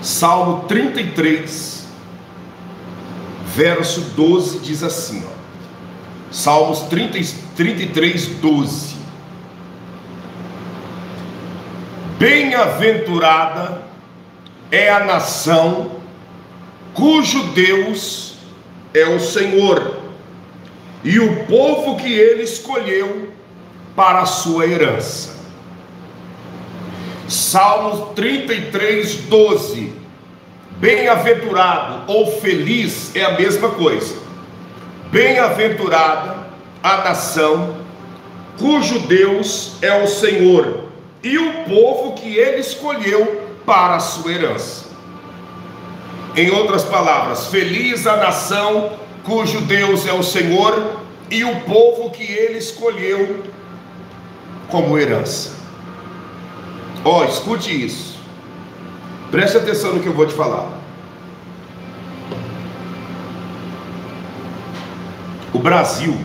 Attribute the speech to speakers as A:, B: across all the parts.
A: Salmo 33, verso 12 diz assim, ó. Salmos 33, 12. Bem-aventurada é a nação cujo Deus é o Senhor, e o povo que ele escolheu para a sua herança. Salmos 33, 12. Bem-aventurado ou feliz é a mesma coisa. Bem-aventurada a nação cujo Deus é o Senhor, e o povo que ele escolheu para a sua herança. Em outras palavras, feliz a nação cujo Deus é o Senhor e o povo que ele escolheu como herança. Ó, escute isso. Preste atenção no que eu vou te falar. O Brasil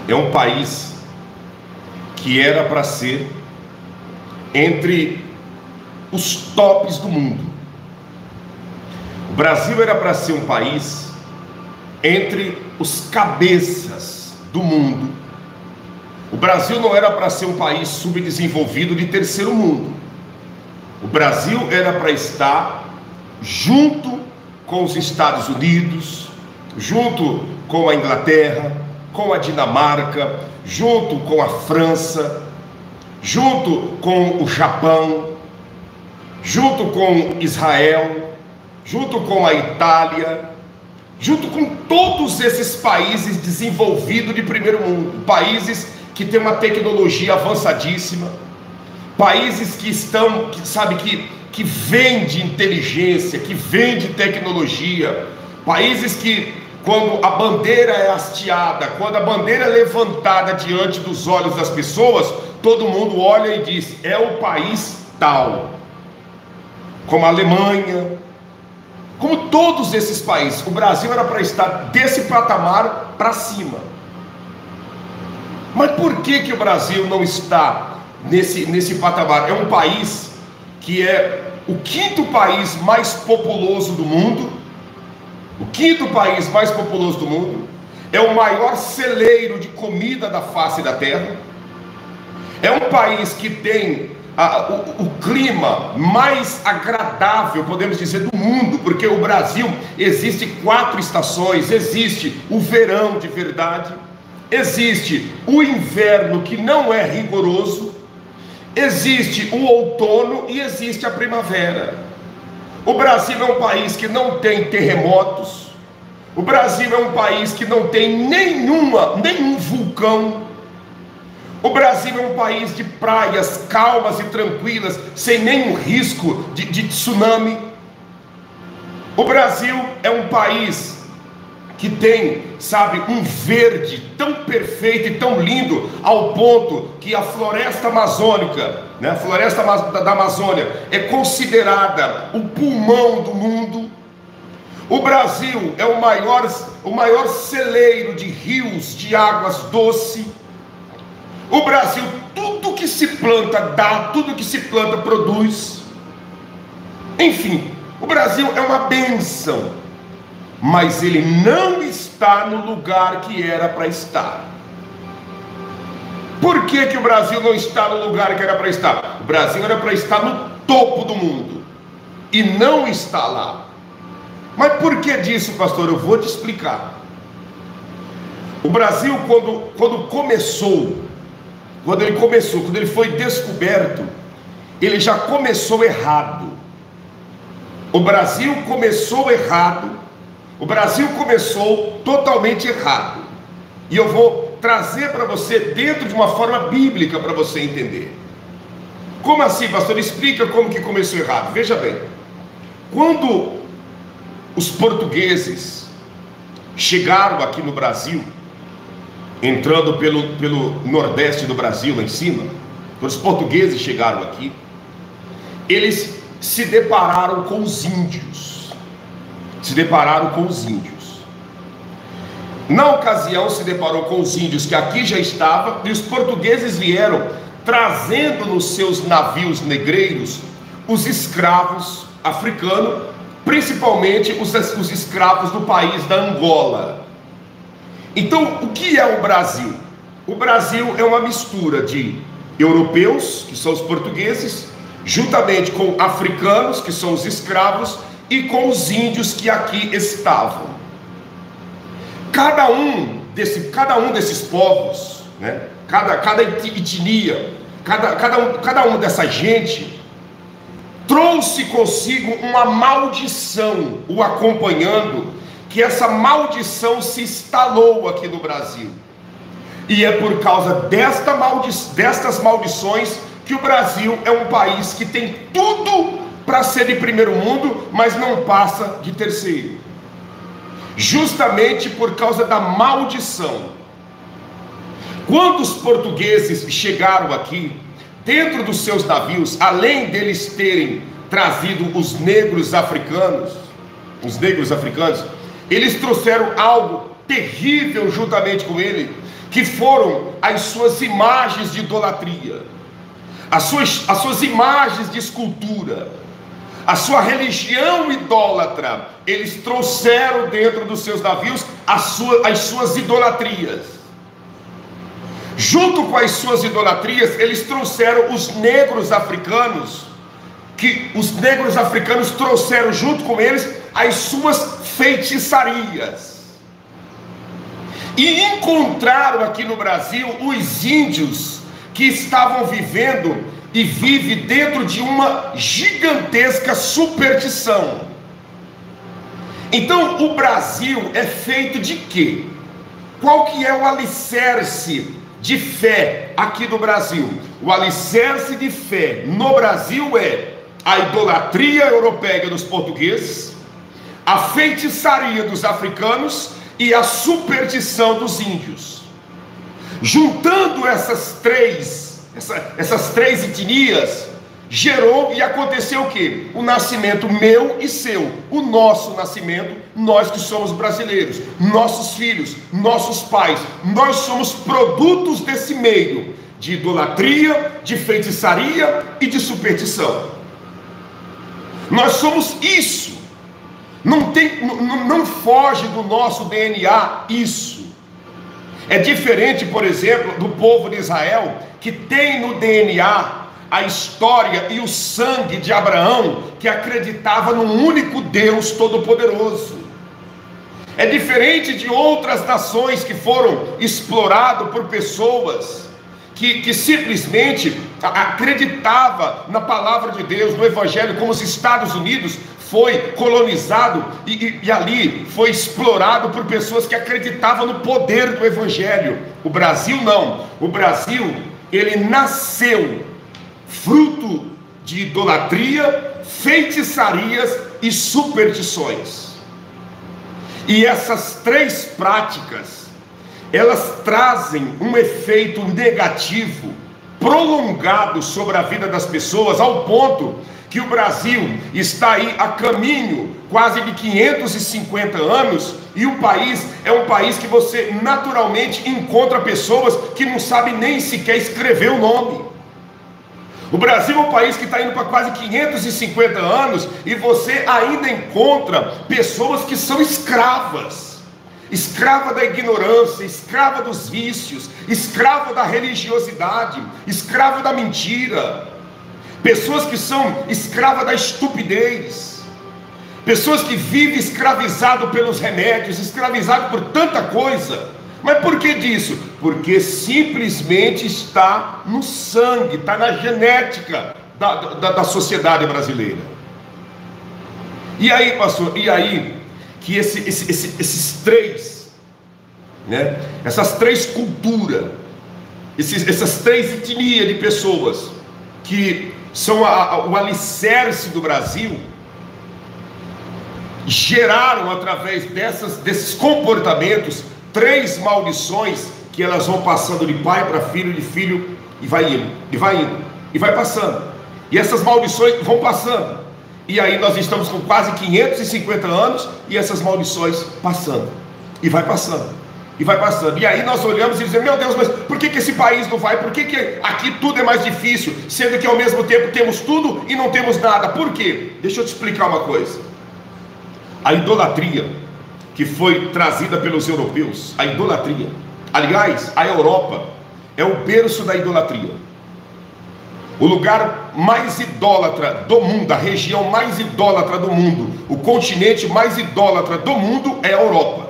A: é um país que era para ser entre os tops do mundo. O Brasil era para ser um país entre os cabeças do mundo. O Brasil não era para ser um país subdesenvolvido de terceiro mundo. O Brasil era para estar junto com os Estados Unidos, junto com a Inglaterra, com a Dinamarca, junto com a França, junto com o Japão, junto com Israel, junto com a Itália, junto com todos esses países desenvolvidos de primeiro mundo, países que têm uma tecnologia avançadíssima, países que estão, que vêm de inteligência, que vêm de tecnologia, países que, quando a bandeira é hasteada, quando a bandeira é levantada diante dos olhos das pessoas, todo mundo olha e diz, é o país tal. Como a Alemanha, como todos esses países. O Brasil era para estar desse patamar para cima. Mas por que o Brasil não está nesse patamar? É um país que é o quinto país mais populoso do mundo. O quinto país mais populoso do mundo. É o maior celeiro de comida da face da terra. É um país que tem o clima mais agradável, podemos dizer, do mundo, porque o Brasil existe 4 estações. Existe o verão de verdade, existe o inverno que não é rigoroso, existe o outono e existe a primavera. O Brasil é um país que não tem terremotos. O Brasil é um país que não tem nenhum vulcão. O Brasil é um país de praias calmas e tranquilas, sem nenhum risco de tsunami. O Brasil é um país que tem, um verde tão perfeito e tão lindo, ao ponto que a floresta amazônica, a floresta da Amazônia, é considerada o pulmão do mundo. O Brasil é o maior celeiro de rios de águas doces. O Brasil, tudo que se planta dá, tudo que se planta produz. Enfim, o Brasil é uma bênção, mas ele não está no lugar que era para estar. Por que o Brasil não está no lugar que era para estar? O Brasil era para estar no topo do mundo e não está lá. Mas por que disso, pastor? Eu vou te explicar. O Brasil, quando ele foi descoberto, ele já começou errado. O Brasil começou errado. O Brasil começou totalmente errado. E eu vou trazer para você dentro de uma forma bíblica para você entender. Como assim, pastor? Explica como que começou errado. Veja bem, quando os portugueses chegaram aqui no Brasil, entrando pelo nordeste do Brasil, lá em cima, quando os portugueses chegaram aqui, eles se depararam com os índios. Na ocasião, se deparou com os índios que aqui já estavam, e os portugueses vieram trazendo nos seus navios negreiros os escravos africanos, principalmente os escravos do país da Angola. Então, o que é o Brasil? O Brasil é uma mistura de europeus, que são os portugueses, juntamente com africanos, que são os escravos, e com os índios que aqui estavam. Cada um desses povos, né? cada etnia, cada uma dessa gente trouxe consigo uma maldição o acompanhando, que essa maldição se instalou aqui no Brasil. E é por causa destas maldições que o Brasil é um país que tem tudo para ser de primeiro mundo, mas não passa de terceiro. Justamente por causa da maldição. Quando os portugueses chegaram aqui, dentro dos seus navios, além deles terem trazido os negros africanos, eles trouxeram algo terrível juntamente com ele, que foram as suas imagens de idolatria, as suas imagens de escultura, a sua religião idólatra. Eles trouxeram dentro dos seus navios as suas idolatrias. Junto com as suas idolatrias, eles trouxeram os negros africanos, que os negros africanos trouxeram junto com eles as suas feitiçarias. E encontraram aqui no Brasil os índios que estavam vivendo e vivem dentro de uma gigantesca superstição. Então o Brasil é feito de quê? Qual que é o alicerce de fé aqui no Brasil? O alicerce de fé no Brasil é a idolatria europeia dos portugueses, a feitiçaria dos africanos e a superstição dos índios. Juntando essas três etnias, gerou e aconteceu o quê? O nascimento meu e seu, o nosso nascimento, nós que somos brasileiros, nossos filhos, nossos pais, nós somos produtos desse meio de idolatria, de feitiçaria e de superstição. Nós somos isso. Não foge do nosso DNA isso. É diferente, por exemplo, do povo de Israel, que tem no DNA a história e o sangue de Abraão, que acreditava num único Deus todo-poderoso. É diferente de outras nações que foram exploradas por pessoas que simplesmente acreditavam na palavra de Deus, no Evangelho, como os Estados Unidos foi colonizado e ali foi explorado por pessoas que acreditavam no poder do Evangelho. O Brasil não. O Brasil, ele nasceu fruto de idolatria, feitiçarias e superstições. E essas três práticas, elas trazem um efeito negativo, prolongado sobre a vida das pessoas, ao ponto que o Brasil está aí a caminho quase de 550 anos, e o país é um país que você naturalmente encontra pessoas que não sabem nem sequer escrever o nome. O Brasil é um país que está indo para quase 550 anos e você ainda encontra pessoas que são escravas. Escrava da ignorância, escrava dos vícios, escrava da religiosidade, escrava da mentira. Pessoas que são escravas da estupidez. Pessoas que vivem escravizado pelos remédios, escravizado por tanta coisa. Mas por que disso? Porque simplesmente está no sangue, está na genética da sociedade brasileira. E aí, pastor, e aí que esses três, né, essas três culturas, essas três etnias de pessoas que são o alicerce do Brasil, geraram através desses comportamentos três maldições que elas vão passando de pai para filho, de filho, e vai indo, e vai indo, e vai passando. E essas maldições vão passando. E aí nós estamos com quase 550 anos e essas maldições passando. E vai passando. E vai passando. E aí nós olhamos e dizemos: meu Deus, mas por que esse país não vai? Por que aqui tudo é mais difícil, sendo que ao mesmo tempo temos tudo e não temos nada? Por quê? Deixa eu te explicar uma coisa. A idolatria que foi trazida pelos europeus, a idolatria, aliás, a Europa é o berço da idolatria. O lugar mais idólatra do mundo, a região mais idólatra do mundo, o continente mais idólatra do mundo é a Europa.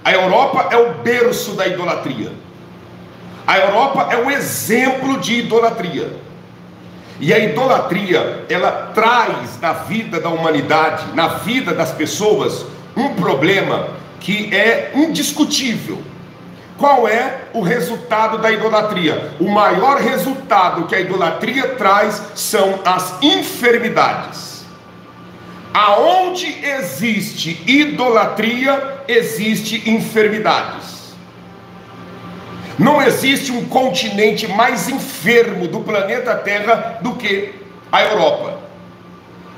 A: A Europa é o berço da idolatria. A Europa é um exemplo de idolatria. E a idolatria, ela traz na vida da humanidade, na vida das pessoas, um problema que é indiscutível. Qual é o resultado da idolatria? O maior resultado que a idolatria traz são as enfermidades. Aonde existe idolatria, existe enfermidades. Não existe um continente mais enfermo do planeta Terra do que a Europa.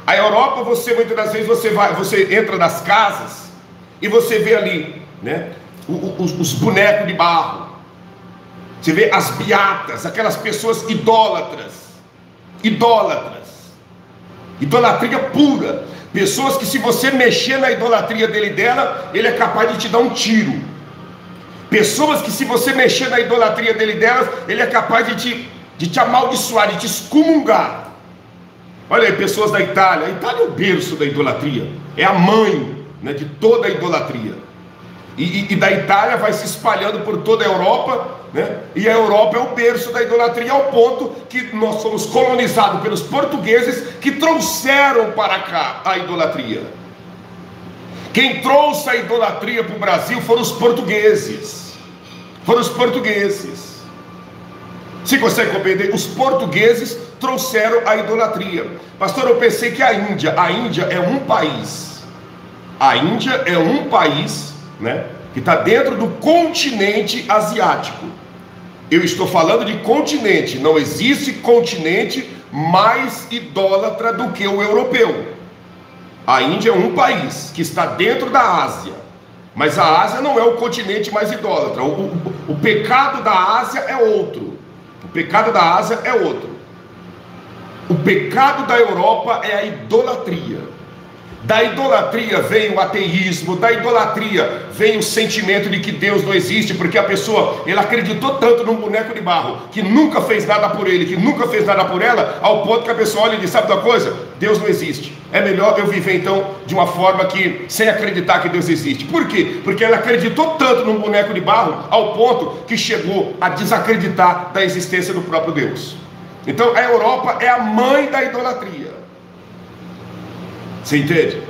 A: A Europa, você muitas das vezes você entra nas casas e você vê ali, né, os bonecos de barro. Você vê as beatas, aquelas pessoas idólatras, idolatria pura. Pessoas que, se você mexer na idolatria dela, ele é capaz de te dar um tiro. Pessoas que, se você mexer na idolatria delas, ele é capaz de te amaldiçoar, de te excomungar. Olha aí, pessoas da Itália. A Itália é o berço da idolatria, é a mãe, né, de toda a idolatria. E da Itália vai se espalhando por toda a Europa, né? E a Europa é o berço da idolatria, ao ponto que nós fomos colonizados pelos portugueses, que trouxeram para cá a idolatria. Quem trouxe a idolatria para o Brasil foram os portugueses. Se você compreender, os portugueses trouxeram a idolatria. Pastor, eu pensei que a Índia é um país. A Índia é um país, né, que está dentro do continente asiático. Eu estou falando de continente. Não existe continente mais idólatra do que o europeu. A Índia é um país que está dentro da Ásia, mas a Ásia não é o continente mais idólatra. O pecado da Ásia é outro. O pecado da Ásia é outro. O pecado da Europa é a idolatria. Da idolatria vem o ateísmo, da idolatria vem o sentimento de que Deus não existe, porque a pessoa, ela acreditou tanto num boneco de barro, que nunca fez nada por ele, que nunca fez nada por ela, ao ponto que a pessoa olha e diz: sabe da coisa? Deus não existe. É melhor eu viver então de uma forma que, sem acreditar que Deus existe. Por quê? Porque ela acreditou tanto num boneco de barro, ao ponto que chegou a desacreditar da existência do próprio Deus. Então a Europa é a mãe da idolatria. Você entende?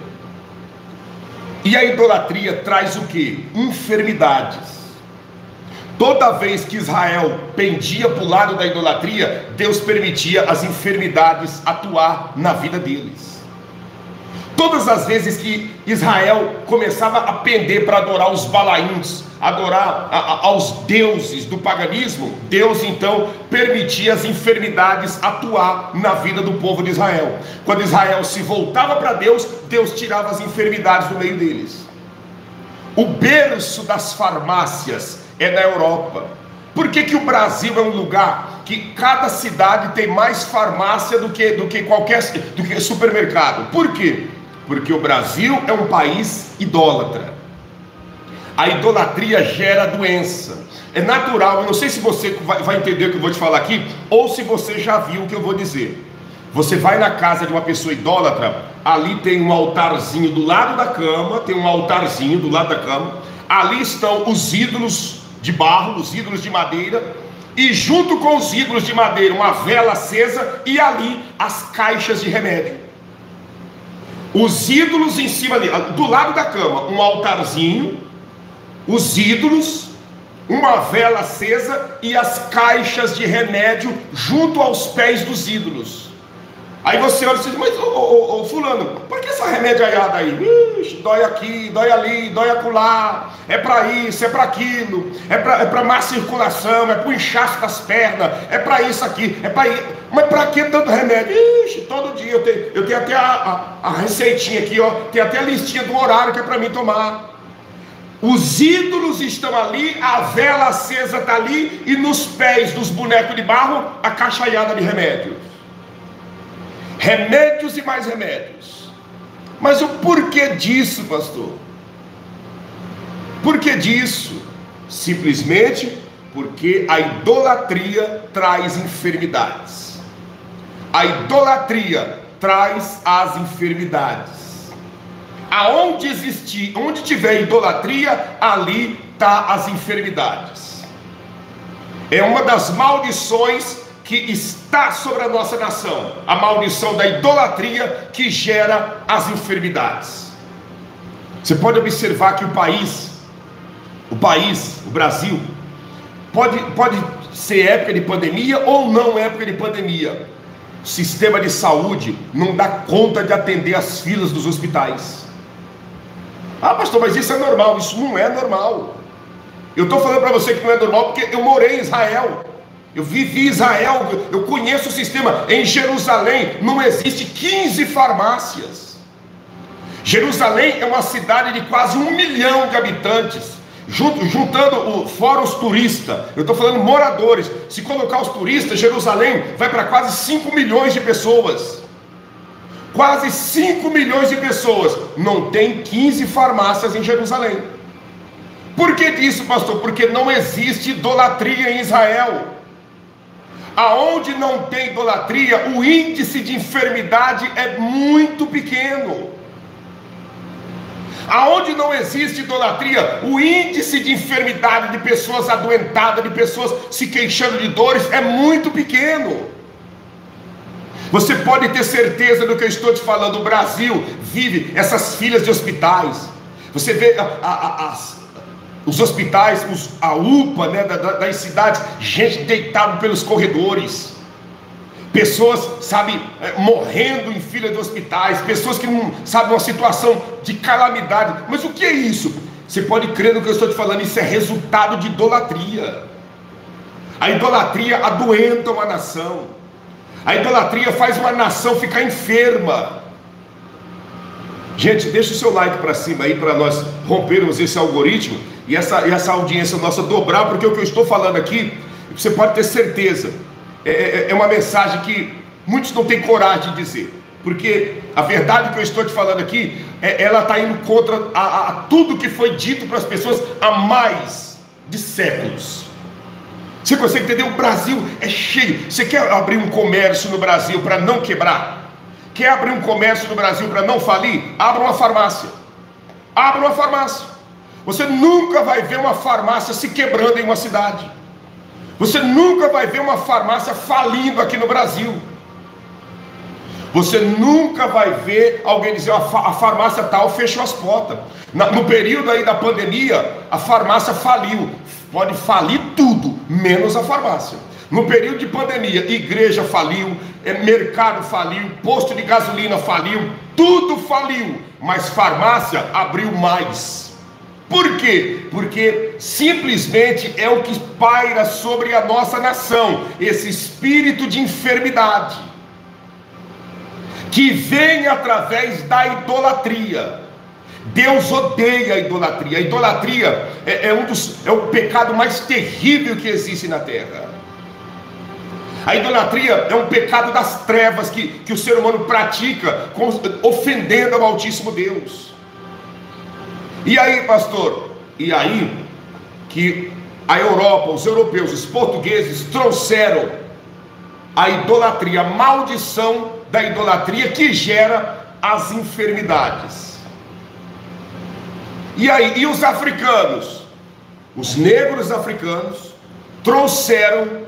A: E a idolatria traz o que? Enfermidades. Toda vez que Israel pendia para o lado da idolatria, Deus permitia as enfermidades atuar na vida deles. Todas as vezes que Israel começava a pender para adorar os balaíns, adorar aos deuses do paganismo, Deus então permitia as enfermidades atuar na vida do povo de Israel. Quando Israel se voltava para Deus, Deus tirava as enfermidades do meio deles. O berço das farmácias é na Europa. Por que o Brasil é um lugar que cada cidade tem mais farmácia do que supermercado? Por quê? Porque o Brasil é um país idólatra. A idolatria gera doença. É natural. Eu não sei se você vai entender o que eu vou te falar aqui, ou se você já viu o que eu vou dizer. Você vai na casa de uma pessoa idólatra, ali tem um altarzinho do lado da cama, ali estão os ídolos de barro, os ídolos de madeira, e junto com os ídolos de madeira, uma vela acesa, e ali as caixas de remédio. Os ídolos em cima ali, do lado da cama, um altarzinho, os ídolos, uma vela acesa e as caixas de remédio junto aos pés dos ídolos. Aí você olha e diz: mas fulano, por que essa remediaiada aí? Ixi, dói aqui, dói ali, dói acolá, é para isso, é para aquilo, é para má circulação, é para o inchaço das pernas, é para isso aqui, é para isso. Mas para que tanto remédio? Ixi, todo dia eu tenho até a receitinha aqui, ó, tem até a listinha do horário que é para mim tomar. Os ídolos estão ali, a vela acesa está ali, e nos pés dos bonecos de barro, a caixaiada de remédios. Remédios e mais remédios. Mas o porquê disso, pastor? Por que disso? Simplesmente porque a idolatria traz enfermidades. A idolatria traz as enfermidades. Aonde existir, onde tiver idolatria, ali está as enfermidades. É uma das maldições que está sobre a nossa nação, a maldição da idolatria que gera as enfermidades. Você pode observar que o Brasil, pode ser época de pandemia ou não época de pandemia. O sistema de saúde não dá conta de atender as filas dos hospitais. Ah, pastor, mas isso é normal. Isso não é normal. Eu estou falando para você que não é normal porque eu morei em Israel. Eu vivi em Israel, eu conheço o sistema. Em Jerusalém não existe 15 farmácias. Jerusalém é uma cidade de quase 1 milhão de habitantes. Juntando fora os turistas, eu estou falando moradores. Se colocar os turistas, Jerusalém vai para quase 5 milhões de pessoas. Quase 5 milhões de pessoas. Não tem 15 farmácias em Jerusalém. Por que disso, pastor? Porque não existe idolatria em Israel. Aonde não tem idolatria, o índice de enfermidade é muito pequeno. Aonde não existe idolatria, o índice de enfermidade de pessoas adoentadas, de pessoas se queixando de dores, é muito pequeno. Você pode ter certeza do que eu estou te falando. O Brasil vive essas filas de hospitais. Você vê os hospitais, a UPA, né, das cidades, gente deitada pelos corredores. Pessoas, sabe, morrendo em fila de hospitais, pessoas que não sabem, uma situação de calamidade. Mas o que é isso? Você pode crer no que eu estou te falando, isso é resultado de idolatria. A idolatria adoenta uma nação. A idolatria faz uma nação ficar enferma. Gente, deixa o seu like para cima aí, para nós rompermos esse algoritmo e essa audiência nossa dobrar, porque o que eu estou falando aqui, você pode ter certeza, é uma mensagem que muitos não têm coragem de dizer, porque a verdade que eu estou te falando aqui, ela está indo contra a tudo que foi dito para as pessoas há mais de séculos. Você consegue entender? O Brasil é cheio. Você quer abrir um comércio no Brasil para não quebrar? Quer abrir um comércio no Brasil para não falir? Abra uma farmácia. Abra uma farmácia. Você nunca vai ver uma farmácia se quebrando em uma cidade. Você nunca vai ver uma farmácia falindo aqui no Brasil. Você nunca vai ver alguém dizer: a farmácia tal fechou as portas. No período aí da pandemia, a farmácia faliu. Pode falir tudo, menos a farmácia. No período de pandemia, igreja faliu, mercado faliu, posto de gasolina faliu, tudo faliu, mas farmácia abriu mais. Por quê? Porque simplesmente é o que paira sobre a nossa nação, esse espírito de enfermidade, que vem através da idolatria. Deus odeia a idolatria. A idolatria é o pecado mais terrível que existe na terra. A idolatria é um pecado das trevas que o ser humano pratica, ofendendo ao Altíssimo Deus. E aí, pastor? E aí que a Europa, os europeus, os portugueses trouxeram a idolatria, a maldição da idolatria que gera as enfermidades. E aí, e os africanos? Os negros africanos trouxeram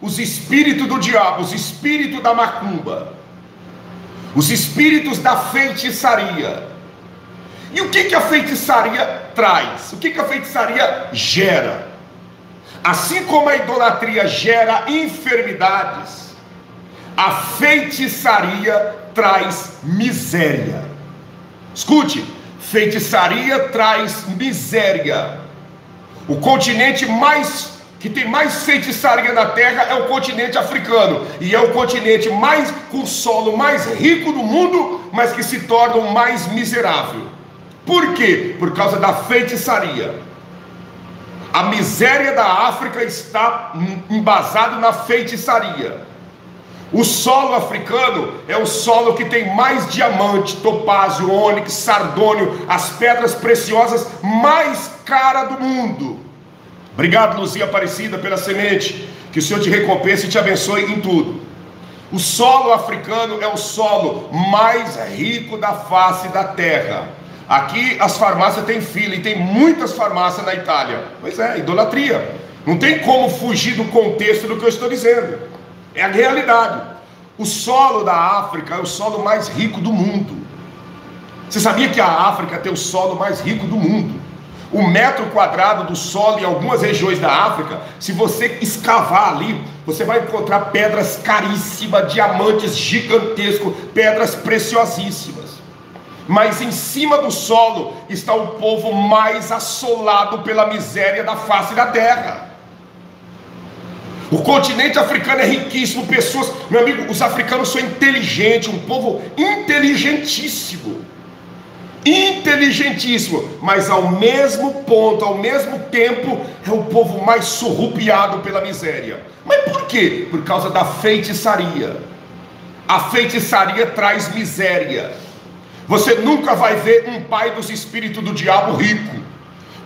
A: os espíritos do diabo, os espíritos da macumba, os espíritos da feitiçaria. E o que a feitiçaria traz? O que a feitiçaria gera? Assim como a idolatria gera enfermidades, a feitiçaria traz miséria. Escute, feitiçaria traz miséria. O continente que tem mais feitiçaria na terra é o continente africano, e é o continente com o solo mais rico do mundo, mas que se torna o mais miserável. Por quê? Por causa da feitiçaria. A miséria da África está embasada na feitiçaria. O solo africano é o solo que tem mais diamante, topázio, ônix, sardônio, as pedras preciosas mais caras do mundo. Obrigado, Luzia Aparecida, pela semente. Que o Senhor te recompense e te abençoe em tudo. O solo africano é o solo mais rico da face da terra. Aqui as farmácias têm fila, e tem muitas farmácias na Itália. Pois é, idolatria. Não tem como fugir do contexto do que eu estou dizendo. É a realidade. O solo da África é o solo mais rico do mundo. Você sabia que a África tem o solo mais rico do mundo? O metro quadrado do solo em algumas regiões da África, se você escavar ali, você vai encontrar pedras caríssimas, diamantes gigantescos, pedras preciosíssimas. Mas em cima do solo está o povo mais assolado pela miséria da face da terra. O continente africano é riquíssimo, pessoas, meu amigo, os africanos são inteligentes, um povo inteligentíssimo. Inteligentíssimo, mas ao mesmo ponto, ao mesmo tempo, é o povo mais surrupiado pela miséria. Mas por quê? Por causa da feitiçaria. A feitiçaria traz miséria. Você nunca vai ver um pai dos espíritos do diabo rico.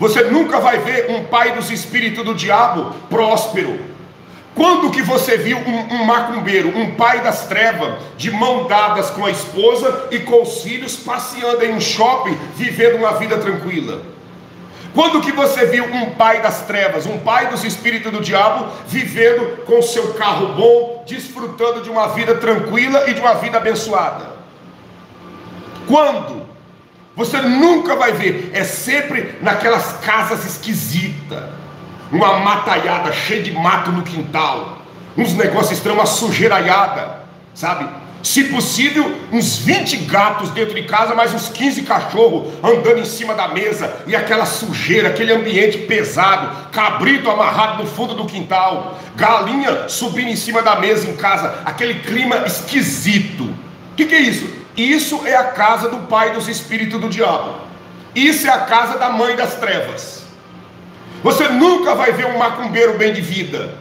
A: Você nunca vai ver um pai dos espíritos do diabo próspero. Quando que você viu um macumbeiro, um pai das trevas, de mão dadas com a esposa e com os filhos, passeando em um shopping, vivendo uma vida tranquila? Quando que você viu um pai das trevas, um pai dos espíritos do diabo, vivendo com seu carro bom, desfrutando de uma vida tranquila e de uma vida abençoada? Quando? Você nunca vai ver. É sempre naquelas casas esquisitas, uma mataiada cheia de mato no quintal, uns negócios estranhos, uma sujeiraiada, sabe? Se possível, uns 20 gatos dentro de casa, mais uns 15 cachorros andando em cima da mesa, e aquela sujeira, aquele ambiente pesado, cabrito amarrado no fundo do quintal, galinha subindo em cima da mesa em casa, aquele clima esquisito. O que é isso? Isso é a casa do pai dos espíritos do diabo. Isso é a casa da mãe das trevas. Você nunca vai ver um macumbeiro bem de vida.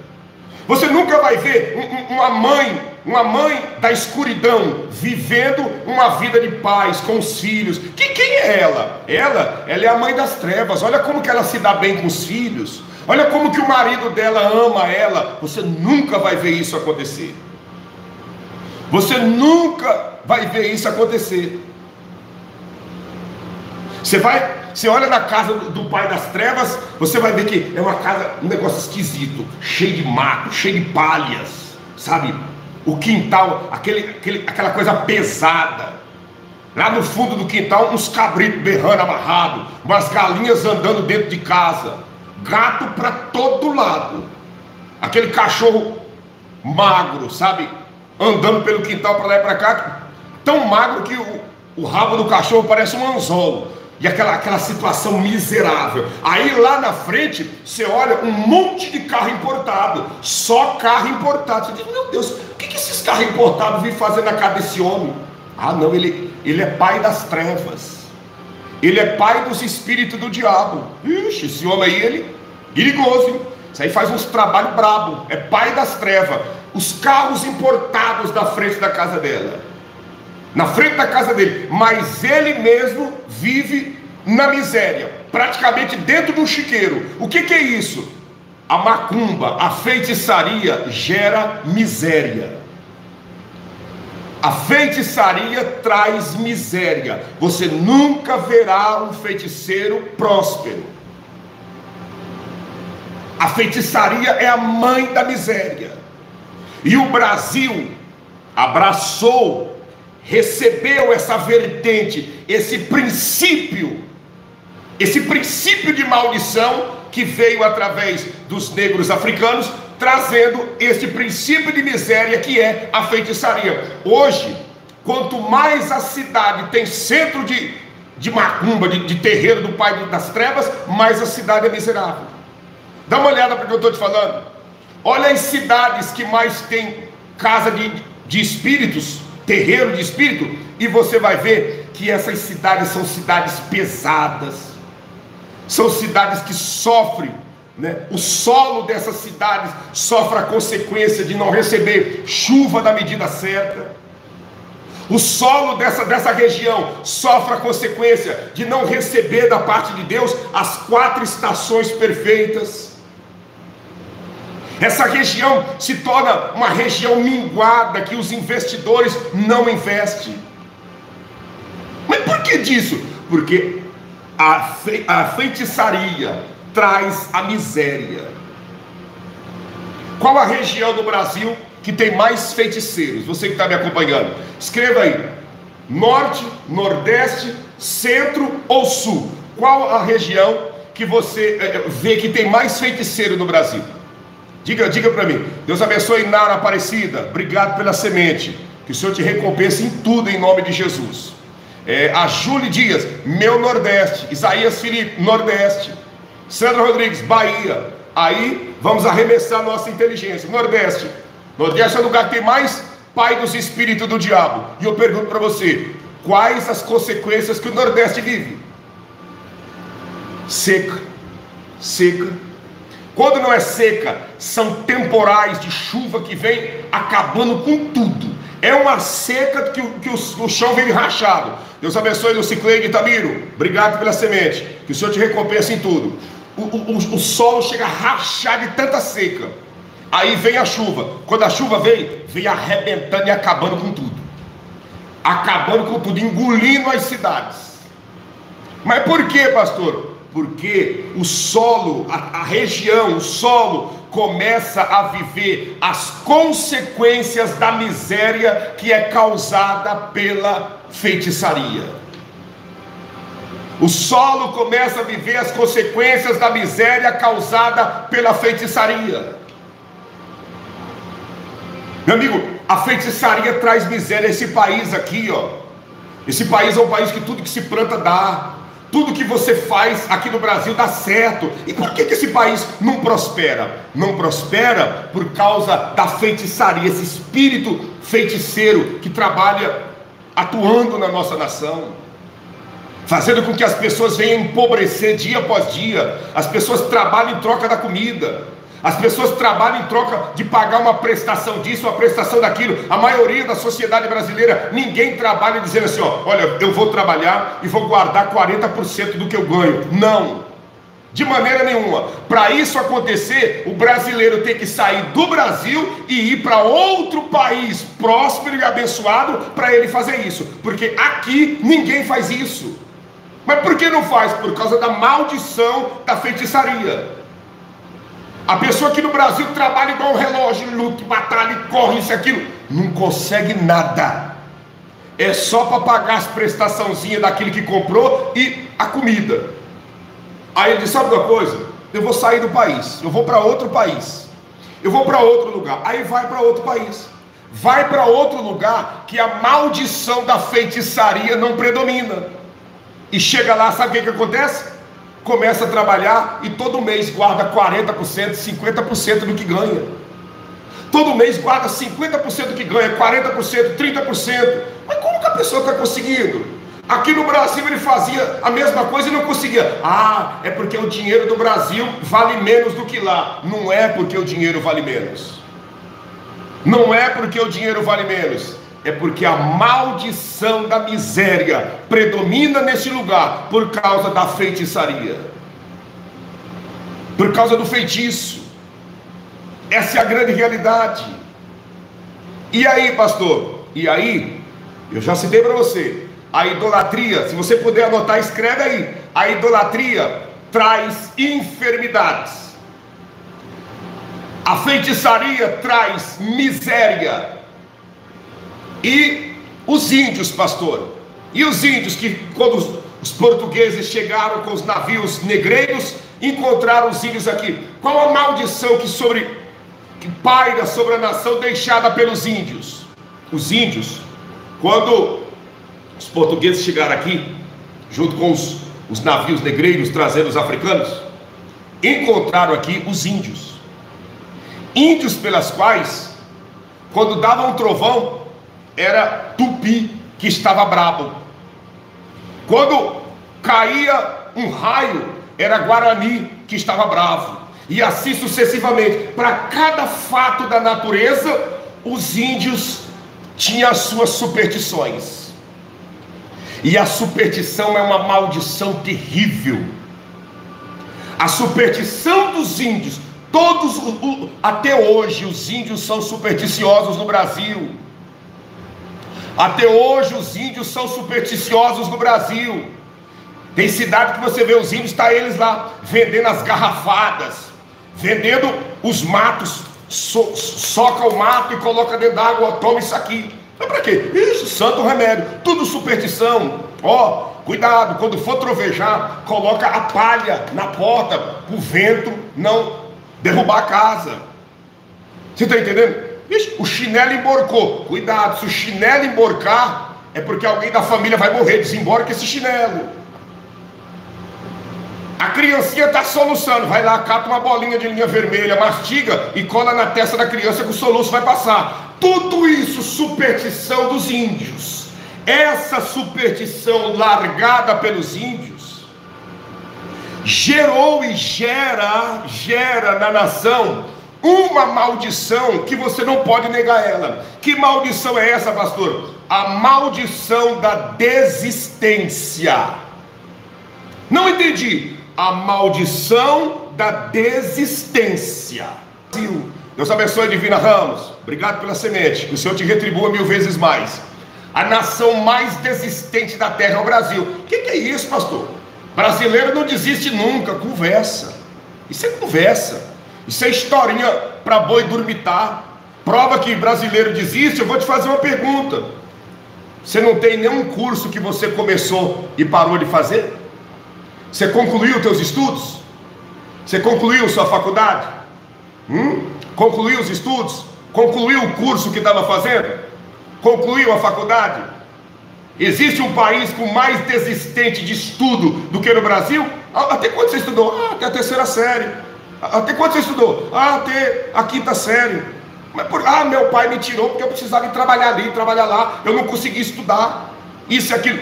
A: Você nunca vai ver uma mãe da escuridão vivendo uma vida de paz com os filhos. Quem é ela? Ela é a mãe das trevas. Olha como que ela se dá bem com os filhos. Olha como que o marido dela ama ela. Você nunca vai ver isso acontecer. Você nunca vai ver isso acontecer. Você olha na casa do pai das trevas, você vai ver que é uma casa, um negócio esquisito, cheio de mato, cheio de palhas, sabe? O quintal, aquela coisa pesada. Lá no fundo do quintal, uns cabritos berrando amarrado, umas galinhas andando dentro de casa, gato para todo lado, aquele cachorro magro, sabe? Andando pelo quintal para lá e para cá, tão magro que o rabo do cachorro parece um anzol. E aquela situação miserável. Aí lá na frente, você olha um monte de carro importado. Só carro importado. Você diz, meu Deus, o que esses carros importados vêm fazer na casa desse homem? Ah não, ele é pai das trevas. Ele é pai dos espíritos do diabo. Ixi, esse homem aí, ele perigoso, hein? Isso aí faz uns trabalhos brabo. É pai das trevas. Os carros importados da frente da casa dela, na frente da casa dele, mas ele mesmo vive na miséria, praticamente dentro de um chiqueiro. O que é isso? A macumba, a feitiçaria gera miséria. A feitiçaria traz miséria. Você nunca verá um feiticeiro próspero. A feitiçaria é a mãe da miséria. E o Brasil abraçou, recebeu essa vertente, esse princípio de maldição que veio através dos negros africanos, trazendo esse princípio de miséria que é a feitiçaria. Hoje, quanto mais a cidade tem centro de macumba, de terreiro do pai das trevas, mais a cidade é miserável. Dá uma olhada para o que eu estou te falando. Olha as cidades que mais tem casa de espíritos, terreiro de espírito, e você vai ver que essas cidades são cidades pesadas, são cidades que sofrem né? O solo dessas cidades sofre a consequência de não receber chuva na medida certa. O solo dessa região sofre a consequência de não receber da parte de Deus as 4 estações perfeitas. Essa região se torna uma região minguada, que os investidores não investem. Mas por que disso? Porque a feitiçaria traz a miséria. Qual a região do Brasil que tem mais feiticeiros? Você que está me acompanhando, escreva aí: norte, nordeste, centro ou sul? Qual a região que você vê que tem mais feiticeiro no Brasil? Diga para mim. Deus abençoe Nara Aparecida, obrigado pela semente, que o Senhor te recompense em tudo, em nome de Jesus. A Júlia Dias, meu nordeste. Isaías Felipe, nordeste. Sandra Rodrigues, Bahia. Aí vamos arremessar nossa inteligência. Nordeste é o lugar que tem mais pai dos espíritos do diabo. E eu pergunto para você: quais as consequências que o Nordeste vive? Seca. Quando não é seca, são temporais de chuva que vem acabando com tudo. É uma seca que o chão vem rachado. Deus abençoe o Cicleide Itamiro, obrigado pela semente, que o Senhor te recompense em tudo. O solo chega a rachar de tanta seca. Aí vem a chuva. Quando a chuva vem arrebentando e acabando com tudo. Engolindo as cidades. Mas por que, pastor? Porque o solo, a região, o solo começa a viver as consequências da miséria que é causada pela feitiçaria. O solo começa a viver as consequências da miséria causada pela feitiçaria. Meu amigo, a feitiçaria traz miséria. Esse país aqui, ó, esse país é um país que tudo que se planta dá. Tudo que você faz aqui no Brasil dá certo. E por que esse país não prospera? Não prospera por causa da feitiçaria, esse espírito feiticeiro que trabalha atuando na nossa nação, fazendo com que as pessoas venham empobrecer dia após dia. As pessoas trabalham em troca da comida. As pessoas trabalham em troca de pagar uma prestação disso, uma prestação daquilo. A maioria da sociedade brasileira, ninguém trabalha dizendo assim: ó, olha, eu vou trabalhar e vou guardar 40% do que eu ganho. Não, de maneira nenhuma. Para isso acontecer, o brasileiro tem que sair do Brasil e ir para outro país próspero e abençoado para ele fazer isso, porque aqui ninguém faz isso. Mas por que não faz? Por causa da maldição da feitiçaria. A pessoa aqui no Brasil trabalha igual um relógio, luta, batalha, corre, isso e aquilo, não consegue nada. É só para pagar as prestaçãozinhas daquele que comprou e a comida. Aí ele diz: sabe uma coisa? Eu vou sair do país, eu vou para outro país, eu vou para outro lugar. Aí vai para outro país, vai para outro lugar que a maldição da feitiçaria não predomina. E chega lá, sabe o que acontece? Começa a trabalhar e todo mês guarda 40%, 50% do que ganha. Todo mês guarda 50% do que ganha, 40%, 30%. Mas como que a pessoa está conseguindo? Aqui no Brasil ele fazia a mesma coisa e não conseguia. Ah, é porque o dinheiro do Brasil vale menos do que lá. Não é porque o dinheiro vale menos. Não é porque o dinheiro vale menos. É porque a maldição da miséria predomina nesse lugar por causa da feitiçaria, por causa do feitiço. Essa é a grande realidade. E aí, pastor? E aí, eu já citei para você, a idolatria, se você puder anotar, escreve aí. A idolatria traz enfermidades. A feitiçaria traz miséria. E os índios, pastor, e os índios que quando os portugueses chegaram com os navios negreiros, encontraram os índios aqui. Qual a maldição que paira sobre a nação deixada pelos índios? Os índios, quando os portugueses chegaram aqui, junto com os navios negreiros trazendo os africanos, encontraram aqui os índios. Índios pelas quais, quando dava um trovão, era Tupi que estava brabo. Quando caía um raio, era Guarani que estava bravo. e assim sucessivamente. Para cada fato da natureza, os índios tinham as suas superstições. E a superstição é uma maldição terrível. A superstição dos índios, até hoje os índios são supersticiosos no Brasil. Até hoje os índios são supersticiosos no Brasil. Tem cidade que você vê os índios, está eles lá vendendo as garrafadas, vendendo os matos, soca o mato e coloca dentro d'água, toma isso aqui. Mas para quê? Isso, santo remédio, tudo superstição. Ó, cuidado, quando for trovejar, coloca a palha na porta, para o vento não derrubar a casa. Você está entendendo? Ixi, o chinelo emborcou. Cuidado, se o chinelo emborcar, é porque alguém da família vai morrer. Desemborca esse chinelo. A criancinha está soluçando. Vai lá, cata uma bolinha de linha vermelha, mastiga e cola na testa da criança que o soluço vai passar. Tudo isso, superstição dos índios. Essa superstição largada pelos índios gerou e gera na nação uma maldição que você não pode negar ela. Que maldição é essa, pastor? A maldição da desistência. Não entendi. A maldição da desistência. Deus abençoe, Divina Ramos. Obrigado pela semente. Que o Senhor te retribua 1000 vezes mais. A nação mais desistente da terra é o Brasil. O que é isso, pastor? Brasileiro não desiste nunca. Conversa. Isso é conversa. Isso é historinha para boi dormitar. Prova que brasileiro desiste. Eu vou te fazer uma pergunta. Você não tem nenhum curso que você começou e parou de fazer? Você concluiu os teus estudos? Você concluiu sua faculdade? Concluiu os estudos? Concluiu o curso que estava fazendo? Concluiu a faculdade? Existe um país com mais desistente de estudo do que no Brasil? Até quando você estudou? Até a 3ª série. Até quando você estudou? Até a 5ª série. Mas meu pai me tirou porque eu precisava ir trabalhar ali, trabalhar lá. Eu não consegui estudar. Isso e aquilo.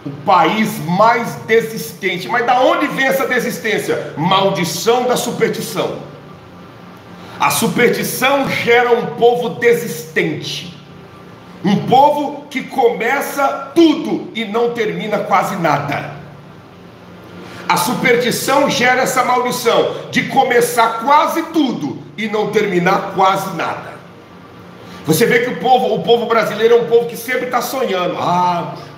A: O país mais desistente. Mas da onde vem essa desistência? Maldição da superstição. A superstição gera um povo desistente. Um povo que começa tudo e não termina quase nada. A superstição gera essa maldição de começar quase tudo e não terminar quase nada. Você vê que o povo brasileiro é um povo que sempre está sonhando.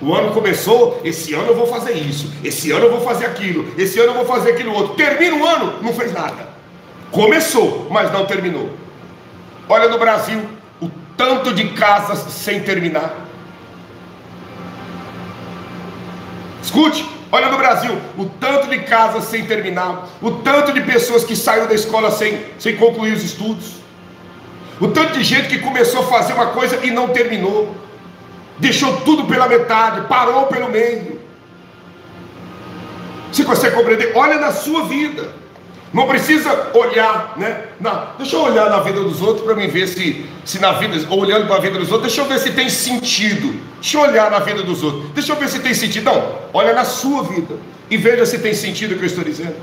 A: O ano começou, esse ano eu vou fazer isso, esse ano eu vou fazer aquilo, esse ano eu vou fazer aquilo outro. Termina o ano, não fez nada. Começou, mas não terminou. Olha no Brasil, o tanto de casas sem terminar. Escute, olha no Brasil, o tanto de casas sem terminar, o tanto de pessoas que saíram da escola sem concluir os estudos, o tanto de gente que começou a fazer uma coisa e não terminou, deixou tudo pela metade, parou pelo meio. Se você compreender, olha na sua vida. Não precisa olhar, né? Deixa eu olhar na vida dos outros para mim ver se na vida, olhando para a vida dos outros, deixa eu ver se tem sentido. Deixa eu olhar na vida dos outros, deixa eu ver se tem sentido. Não, olha na sua vida e veja se tem sentido o que eu estou dizendo.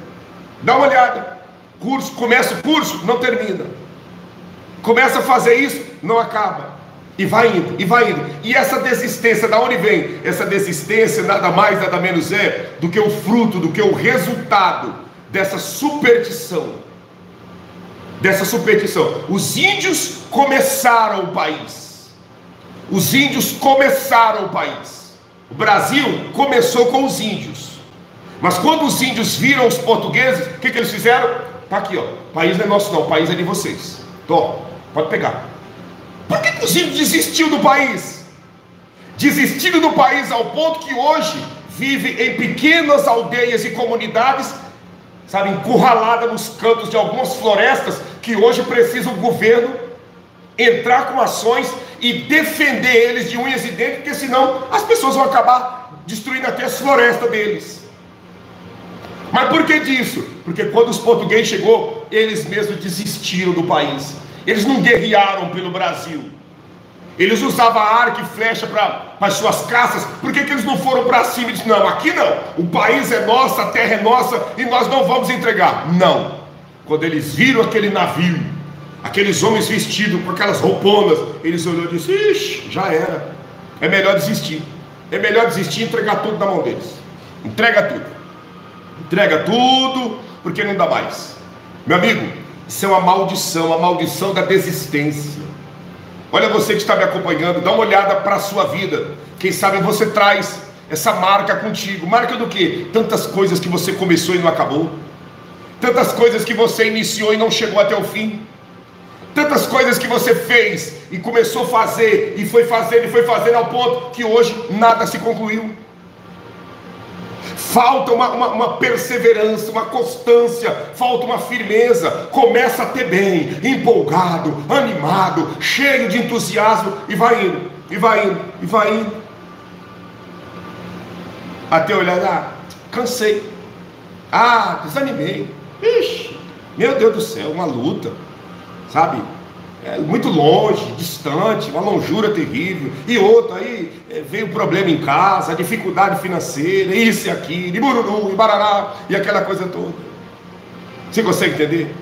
A: Dá uma olhada. Começa o curso, não termina. Começa a fazer isso, não acaba. E vai indo, e vai indo. E essa desistência, da onde vem? Essa desistência nada mais, nada menos é do que o fruto, do que o resultado dessa superstição. Dessa superstição. Os índios começaram o país. Os índios começaram o país. O Brasil começou com os índios. Mas quando os índios viram os portugueses, o que eles fizeram? Tá aqui, ó. O país não é nosso não, o país é de vocês. Toma, pode pegar. Por que os índios desistiram do país? Desistiram do país ao ponto que hoje vive em pequenas aldeias e comunidades, sabe, encurralada nos cantos de algumas florestas, que hoje precisa o governo entrar com ações e defender eles de unhas e dentes, porque senão as pessoas vão acabar destruindo até as florestas deles. Mas por que disso? Porque quando os portugueses chegou, eles mesmos desistiram do país. Eles não guerrearam pelo Brasil. Eles usavam arco e flecha para as suas caças. Por que eles não foram para cima e disseram, não, aqui não, o país é nosso, a terra é nossa e nós não vamos entregar? Não. quando eles viram aquele navio, aqueles homens vestidos com aquelas rouponas, eles olharam e disseram: ixi, já era, é melhor desistir. É melhor desistir e entregar tudo na mão deles. Entrega tudo, porque não dá mais. Meu amigo, isso é uma maldição, a maldição da desistência. Olha, você que está me acompanhando, dá uma olhada para a sua vida. Quem sabe você traz essa marca contigo. Marca do quê? Tantas coisas que você começou e não acabou, tantas coisas que você iniciou e não chegou até o fim, tantas coisas que você fez e começou a fazer e foi fazendo ao ponto que hoje nada se concluiu. Falta uma perseverança, uma constância, falta uma firmeza. Começa a ter bem, empolgado, animado, cheio de entusiasmo, e vai indo, e vai indo, e vai indo, até olhar: cansei, desanimei, ixi, meu Deus do céu, uma luta, sabe? Muito longe, distante, uma longura terrível. E outra, aí veio o problema em casa, a dificuldade financeira, isso e aquilo, e bururu, e barará, e aquela coisa toda. Você consegue entender?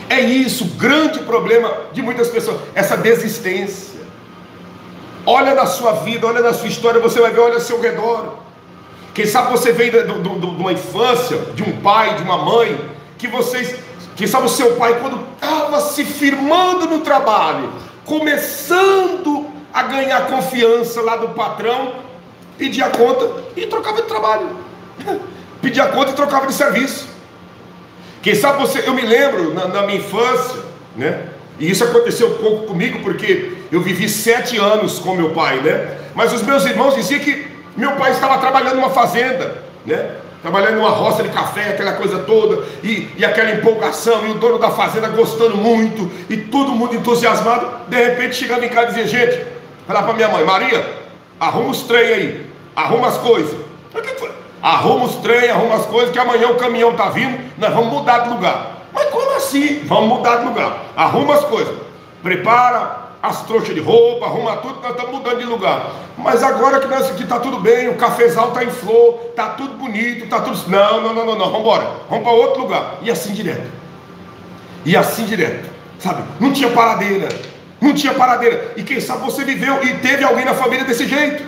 A: É isso o grande problema de muitas pessoas, essa desistência. Olha na sua vida, olha na sua história, você vai ver, olha ao seu redor. Quem sabe você veio de uma infância, de um pai, de uma mãe, quem sabe o seu pai, quando estava se firmando no trabalho, começando a ganhar confiança lá do patrão, pedia conta e trocava de trabalho, pedia conta e trocava de serviço. Quem sabe você, eu me lembro na minha infância, né? E isso aconteceu um pouco comigo, porque eu vivi 7 anos com meu pai, né? Mas os meus irmãos diziam que meu pai estava trabalhando numa fazenda, né? Trabalhando numa roça de café, aquela coisa toda, e aquela empolgação, e o dono da fazenda gostando muito, e todo mundo entusiasmado. De repente chegava em casa e dizia: gente, falar para minha mãe: Maria, arruma os trem aí, arruma as coisas. O que foi? Arruma os trem, arruma as coisas, que amanhã o caminhão está vindo, nós vamos mudar de lugar. Mas como assim? Vamos mudar de lugar. Arruma as coisas, prepara as trouxas de roupa, arruma tudo, nós estamos mudando de lugar. Mas agora que nós aqui está tudo bem, o cafezal está em flor, está tudo bonito, está tudo... Não, vamos embora, vamos para outro lugar. E assim direto. E assim direto, sabe? Não tinha paradeira. Não tinha paradeira. E quem sabe você viveu e teve alguém na família desse jeito.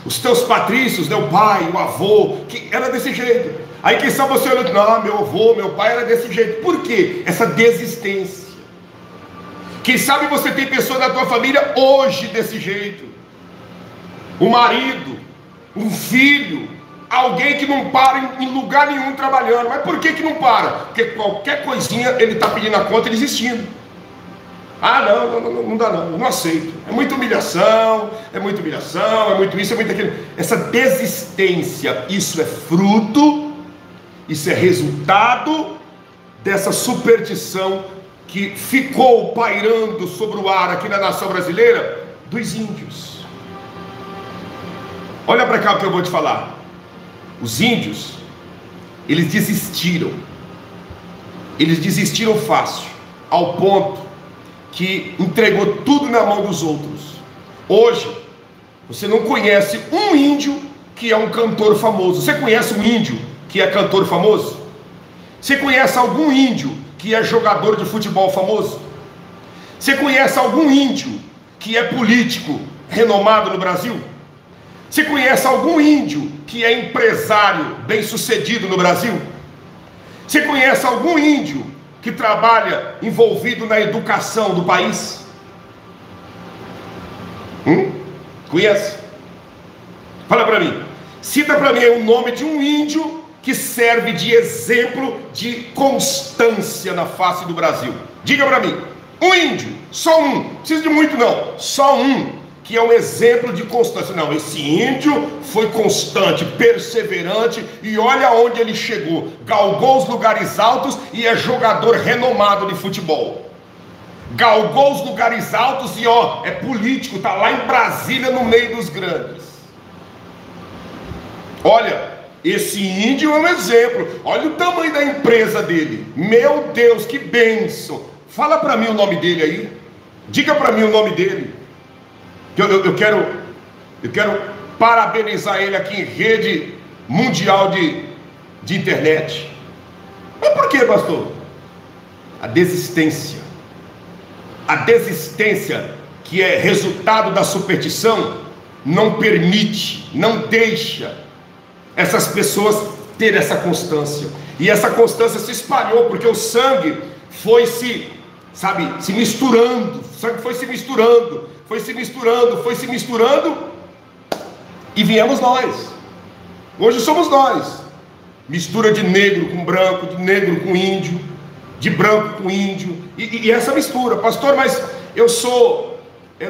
A: Os teus patrícios, né? O pai, o avô, que era desse jeito. Aí quem sabe você olhou: não, meu avô, meu pai era desse jeito. Por quê? Essa desistência. Quem sabe você tem pessoas da tua família hoje desse jeito. Um marido, um filho, alguém que não para em lugar nenhum trabalhando. Mas por que não para? Porque qualquer coisinha ele está pedindo a conta e desistindo. Não dá não aceito. É muita humilhação, é muito isso, é muito aquilo. Essa desistência, isso é fruto, isso é resultado dessa superstição que ficou pairando sobre o ar aqui na nação brasileira, dos índios. Olha para cá o que eu vou te falar. Os índios, eles desistiram fácil, ao ponto que entregou tudo na mão dos outros. Hoje, você não conhece um índio que é um cantor famoso. Você conhece um índio que é cantor famoso? Você conhece algum índio que é jogador de futebol famoso? Você conhece algum índio que é político renomado no Brasil? Você conhece algum índio que é empresário bem sucedido no Brasil? Você conhece algum índio que trabalha envolvido na educação do país? Conhece? Fala para mim. Cita para mim o nome de um índio que serve de exemplo de constância na face do Brasil. Diga para mim, um índio, só um, não precisa de muito não, só um, que é um exemplo de constância. Não, esse índio foi constante, perseverante, e olha onde ele chegou, galgou os lugares altos e é jogador renomado de futebol. Galgou os lugares altos e é político, está lá em Brasília no meio dos grandes. Olha, esse índio é um exemplo. Olha o tamanho da empresa dele. Meu Deus, que bênção. Fala para mim o nome dele aí. Diga para mim o nome dele. Eu quero parabenizar ele aqui em rede mundial de internet. Mas por quê, pastor? A desistência. A desistência, que é resultado da superstição, não permite, não deixa essas pessoas ter essa constância. E essa constância se espalhou, porque o sangue foi se misturando. O sangue foi se misturando, foi se misturando, foi se misturando, e viemos nós. Hoje somos nós. Mistura de negro com branco, de negro com índio, de branco com índio, e essa mistura. Pastor, mas eu sou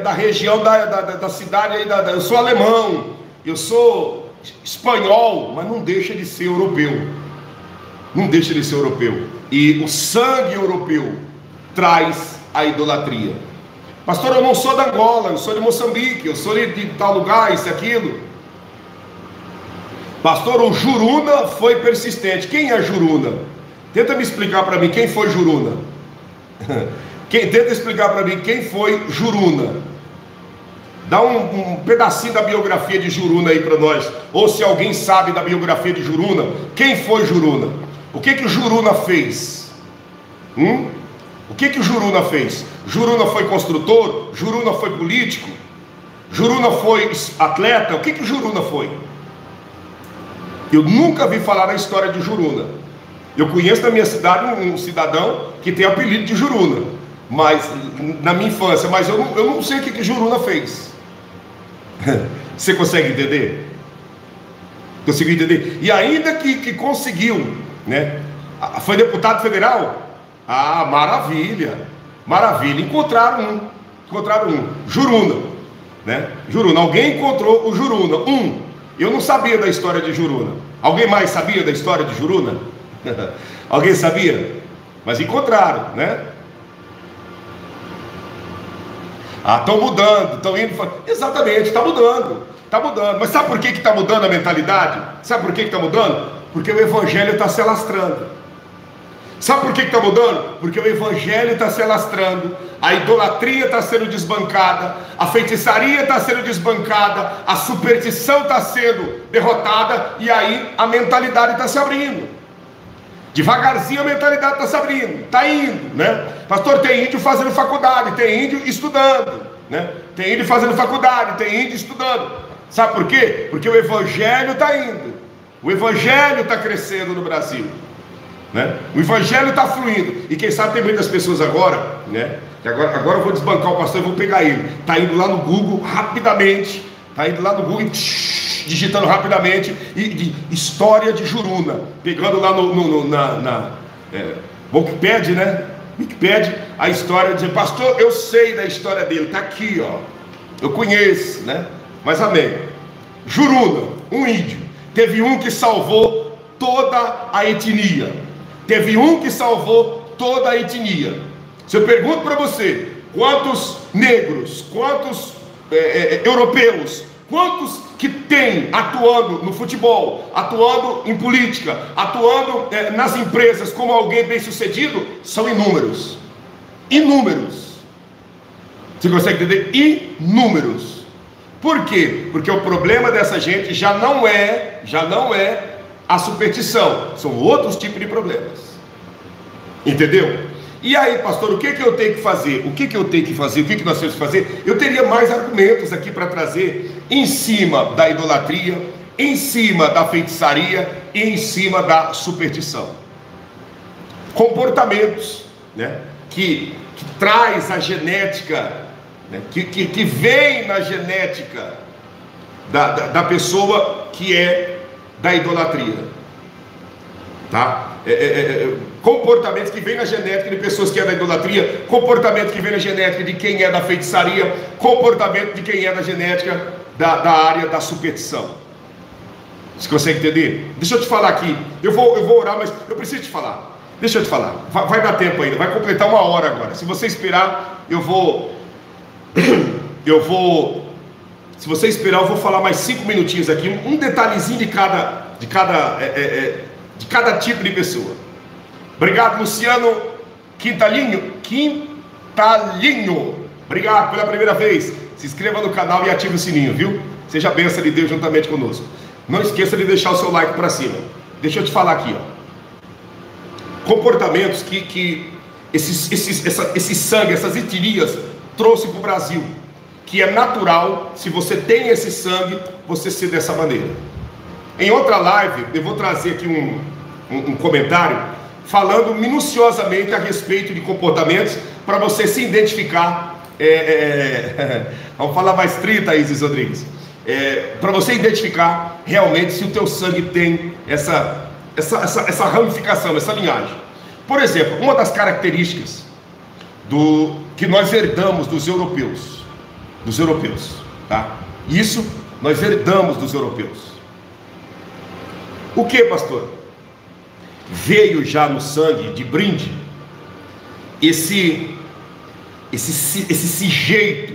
A: da região da cidade aí, eu sou alemão, eu sou espanhol, mas não deixa de ser europeu. Não deixa de ser europeu. E o sangue europeu traz a idolatria. Pastor, eu não sou da Angola, eu sou de Moçambique, eu sou de tal lugar, isso e aquilo. Pastor, o Juruna foi persistente. Quem é Juruna? Tenta me explicar para mim quem foi Juruna. Tenta explicar para mim quem foi Juruna. Dá um pedacinho da biografia de Juruna aí para nós. Ou se alguém sabe da biografia de Juruna, quem foi Juruna? O que o Juruna fez? O que o Juruna fez? Juruna foi construtor? Juruna foi político? Juruna foi atleta? O que o Juruna foi? Eu nunca vi falar da história de Juruna. Eu conheço na minha cidade um cidadão que tem apelido de Juruna, mas na minha infância, mas eu não sei o que Juruna fez. Você consegue entender? Conseguiu entender? E ainda que conseguiu, né? Foi deputado federal? Ah, maravilha, maravilha. Encontraram um, Juruna, né? Juruna, alguém encontrou o Juruna. Eu não sabia da história de Juruna. Alguém mais sabia da história de Juruna? Alguém sabia? Mas encontraram, né? Estão mudando, estão indo. Exatamente, está mudando. Está mudando. Mas sabe por que está mudando a mentalidade? Sabe por que está mudando? Porque o evangelho está se alastrando. Sabe por que está mudando? Porque o evangelho está se alastrando, a idolatria está sendo desbancada, a feitiçaria está sendo desbancada, a superstição está sendo derrotada, e aí a mentalidade está se abrindo. Devagarzinho a mentalidade está se abrindo, está indo, né? Pastor, tem índio fazendo faculdade, tem índio estudando, né? Tem índio fazendo faculdade, tem índio estudando. Sabe por quê? Porque o evangelho está indo, o evangelho está crescendo no Brasil, né? O evangelho está fluindo. E quem sabe tem muitas pessoas agora, né? Que agora eu vou desbancar o pastor e vou pegar ele. Está indo lá no Google rapidamente, está indo lá no Google digitando rapidamente história de Juruna, pegando lá na Wikipedia, né? Wikipedia, a história, dizendo, pastor, eu sei da história dele, está aqui, ó, eu conheço, né? Mas amém. Juruna, um índio, teve um que salvou toda a etnia. Teve um que salvou toda a etnia. Se eu pergunto para você, quantos negros, quantos europeus, quantos que tem atuando no futebol, atuando em política, atuando nas empresas como alguém bem sucedido, são inúmeros. Inúmeros. Você consegue entender? Inúmeros. Por quê? Porque o problema dessa gente já não é a superstição, são outros tipos de problemas. Entendeu? E aí, pastor, o que eu tenho que fazer? O que eu tenho que fazer? O que nós temos que fazer? Eu teria mais argumentos aqui para trazer em cima da idolatria, em cima da feitiçaria e em cima da superstição. Comportamentos, né? Que traz a genética, né? que vem na genética da pessoa que é da idolatria, tá? Comportamentos que vem na genética de pessoas que é da idolatria, comportamento que vem na genética de quem é da feitiçaria, comportamento de quem é da genética da área da superstição. Você consegue entender? Deixa eu te falar aqui, eu vou orar, mas eu preciso te falar. Deixa eu te falar, vai dar tempo ainda, vai completar 1 hora agora. Se você esperar, se você esperar, eu vou falar mais 5 minutinhos aqui, um detalhezinho de cada tipo de pessoa. Obrigado, Luciano Quintalinho. Obrigado pela primeira vez. Se inscreva no canal e ative o sininho, viu? Seja a bênção de Deus juntamente conosco. Não esqueça de deixar o seu like para cima. Deixa eu te falar aqui, ó. comportamentos que esse sangue, essas etnias trouxe para o Brasil, que é natural, se você tem esse sangue, você ser dessa maneira. Em outra live, eu vou trazer aqui um comentário, falando minuciosamente a respeito de comportamentos, para você se identificar, vamos falar mais 30, Isis Rodrigues, para você identificar realmente se o teu sangue tem essa ramificação, essa linhagem. Por exemplo, uma das características que nós herdamos dos europeus, tá? Isso nós herdamos dos europeus. O que, pastor? Veio já no sangue de brinde esse jeito,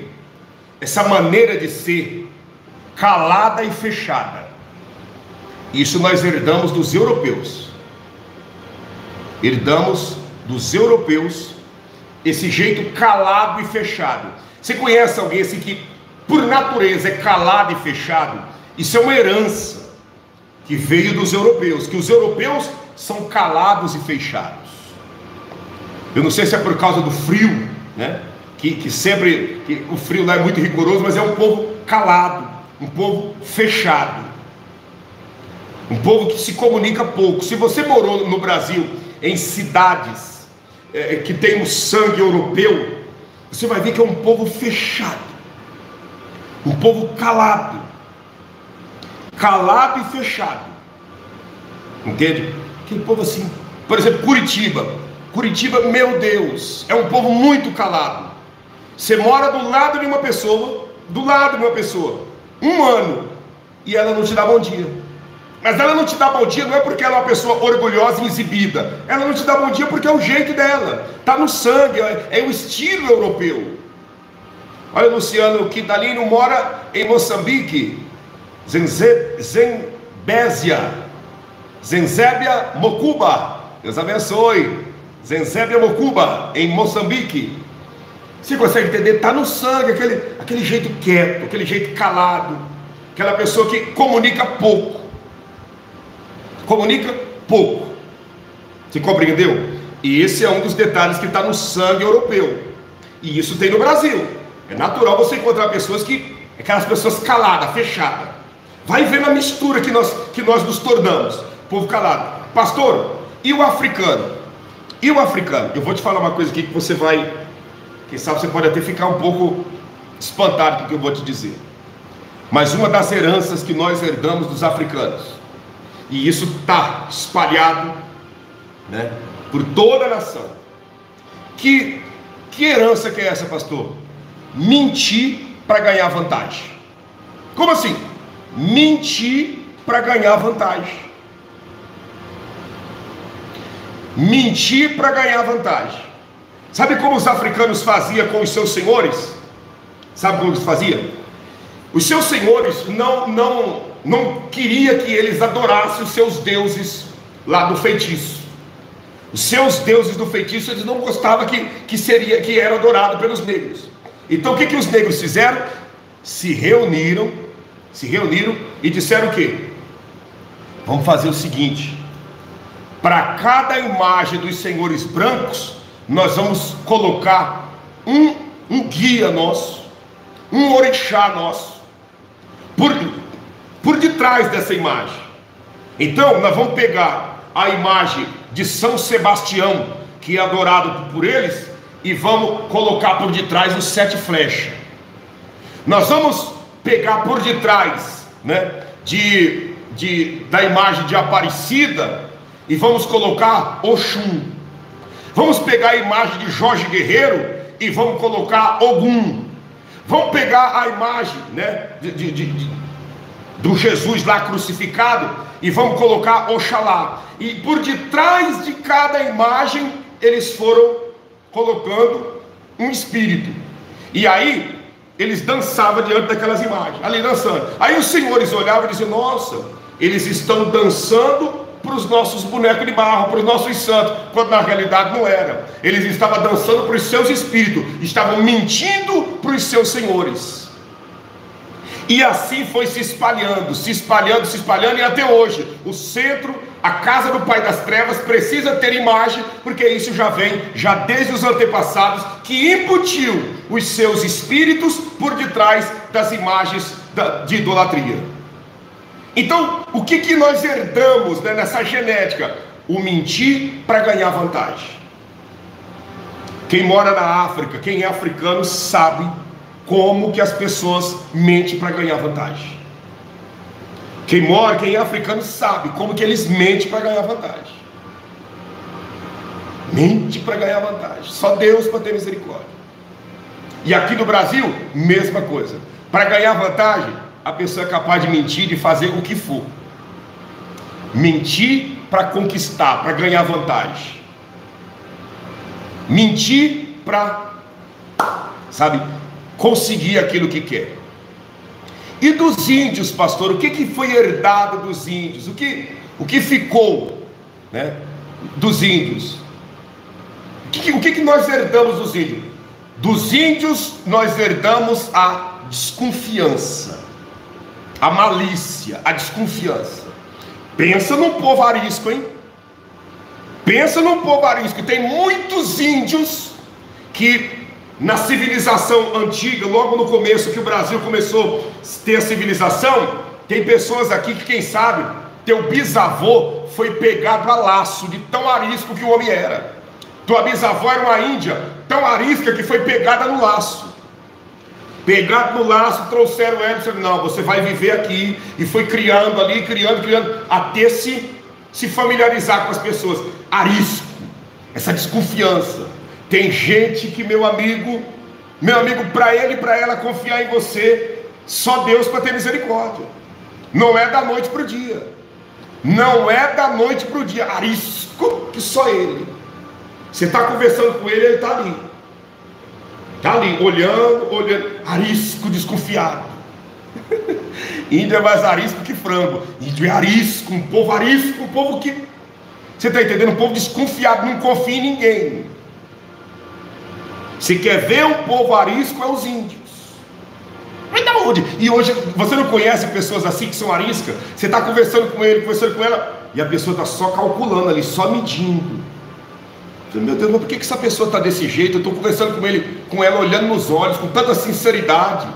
A: essa maneira de ser calada e fechada. Isso nós herdamos dos europeus. Herdamos dos europeus esse jeito calado e fechado. Você conhece alguém assim que por natureza é calado e fechado? Isso é uma herança que veio dos europeus, que os europeus são calados e fechados. Eu não sei se é por causa do frio, né? Que o frio lá é muito rigoroso, mas é um povo calado, um povo fechado, um povo que se comunica pouco. Se você morou no Brasil em cidades que tem o sangue europeu, você vai ver que é um povo fechado, um povo calado e fechado, entende? Aquele povo assim, por exemplo, Curitiba, meu Deus, é um povo muito calado. Você mora do lado de uma pessoa, um ano, e ela não te dá bom dia. Mas ela não te dá bom dia não é porque ela é uma pessoa orgulhosa e exibida. Ela não te dá bom dia porque é o jeito dela, está no sangue, é o estilo europeu. Olha, Luciano Quintalino mora em Moçambique, Zenzébia Mocuba, Deus abençoe, Zenzébia Mocuba, em Moçambique. Você consegue entender? Está no sangue, aquele jeito quieto, aquele jeito calado, aquela pessoa que comunica pouco. Você compreendeu? E esse é um dos detalhes que está no sangue europeu. E isso tem no Brasil. É natural você encontrar pessoas aquelas pessoas caladas, fechadas. Vai vendo a mistura que nós nos tornamos. Povo calado. Pastor, e o africano? Eu vou te falar uma coisa aqui que você vai, quem sabe você pode até ficar um pouco espantado com o que eu vou te dizer. Mas uma das heranças que nós herdamos dos africanos, e isso está espalhado, né, por toda a nação. Que herança que é essa, pastor? Mentir para ganhar vantagem. Como assim? Mentir para ganhar vantagem. Mentir para ganhar vantagem. Sabe como os africanos faziam com os seus senhores? Sabe como eles faziam? Os seus senhores não queria que eles adorassem os seus deuses lá do feitiço. Os seus deuses do feitiço, eles não gostavam que era adorado pelos negros. Então o que os negros fizeram? Se reuniram e disseram o quê? Vamos fazer o seguinte: para cada imagem dos senhores brancos, nós vamos colocar um guia nosso, um orixá nosso, por detrás dessa imagem. Então nós vamos pegar a imagem de São Sebastião, que é adorado por eles, e vamos colocar por detrás os 7 flechas. Nós vamos pegar por detrás, né, da imagem de Aparecida, e vamos colocar Oxum. Vamos pegar a imagem de Jorge Guerreiro e vamos colocar Ogum. Vamos pegar a imagem, né, do Jesus lá crucificado e vamos colocar Oxalá. E por detrás de cada imagem eles foram colocando um espírito. E aí eles dançavam diante daquelas imagens, ali dançando. Aí os senhores olhavam e diziam: nossa, eles estão dançando para os nossos bonecos de barro, para os nossos santos, quando na realidade não era. Eles estavam dançando para os seus espíritos, estavam mentindo para os seus senhores. E assim foi se espalhando, e até hoje o centro A casa do pai das trevas precisa ter imagem, porque isso já vem já desde os antepassados, que imputiu os seus espíritos por detrás das imagens de idolatria. Então, o que nós herdamos, né, nessa genética? O mentir para ganhar vantagem. Quem mora na África, quem é africano, sabe como que as pessoas mentem para ganhar vantagem. Quem é africano sabe como que eles mentem para ganhar vantagem. Mente para ganhar vantagem. Só Deus para ter misericórdia. E aqui no Brasil, mesma coisa. Para ganhar vantagem, a pessoa é capaz de mentir, de fazer o que for. Mentir para conquistar, para ganhar vantagem. Mentir para, sabe, conseguir aquilo que quer. E dos índios, pastor, o que foi herdado dos índios? O que ficou, né, dos índios? O que nós herdamos dos índios? Dos índios nós herdamos a desconfiança, a malícia, a desconfiança. Pensa num povo arisco, hein? Pensa num povo arisco. Tem muitos índios que na civilização antiga, logo no começo que o Brasil começou a ter a civilização, tem pessoas aqui que, quem sabe, teu bisavô foi pegado a laço, de tão arisco que o homem era. Tua bisavó era uma índia tão arisca que foi pegada no laço. Pegado no laço, trouxeram ela e disseram: não, você vai viver aqui. E foi criando ali, criando, até se familiarizar com as pessoas. Arisco, essa desconfiança. Tem gente que, meu amigo, para ele e para ela confiar em você, só Deus para ter misericórdia. Não é da noite para o dia. Não é da noite para o dia. Arisco que só ele. Você está conversando com ele, ele está ali. Está ali, olhando. Arisco, desconfiado. Índio é mais arisco que frango. Índio é arisco, um povo que... Você está entendendo? Um povo desconfiado, não confia em ninguém. Se quer ver um povo arisco, é os índios. Mas da onde? E hoje, você não conhece pessoas assim que são ariscas? Você está conversando com ele, conversando com ela, e a pessoa está só calculando ali, só medindo. Meu Deus, mas por que essa pessoa está desse jeito? Eu estou conversando com ela olhando nos olhos, com tanta sinceridade.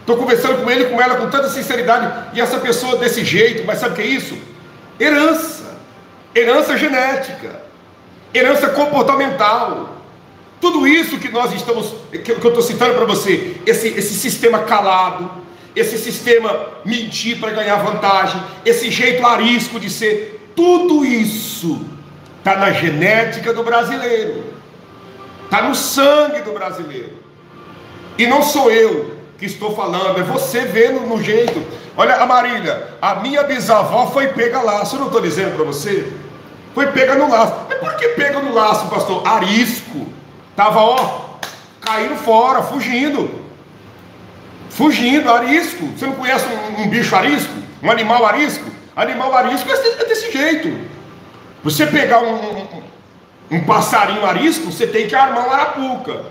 A: Estou conversando com ele, com ela, com tanta sinceridade, e essa pessoa desse jeito. Mas sabe o que é isso? Herança genética, herança comportamental. Tudo isso que nós estamos, que eu estou citando para você, esse sistema calado, esse sistema mentir para ganhar vantagem, esse jeito arisco de ser, tudo isso está na genética do brasileiro, está no sangue do brasileiro. E não sou eu que estou falando, é você vendo no jeito. Olha a Marília, a minha bisavó foi pega laço, eu não estou dizendo para você? Foi pega no laço. Mas por que pega no laço, pastor? Arisco. Estava, caindo fora, fugindo, arisco. Você não conhece um bicho arisco? Um animal arisco? Animal arisco é desse jeito. Você pegar um passarinho arisco, você tem que armar uma arapuca.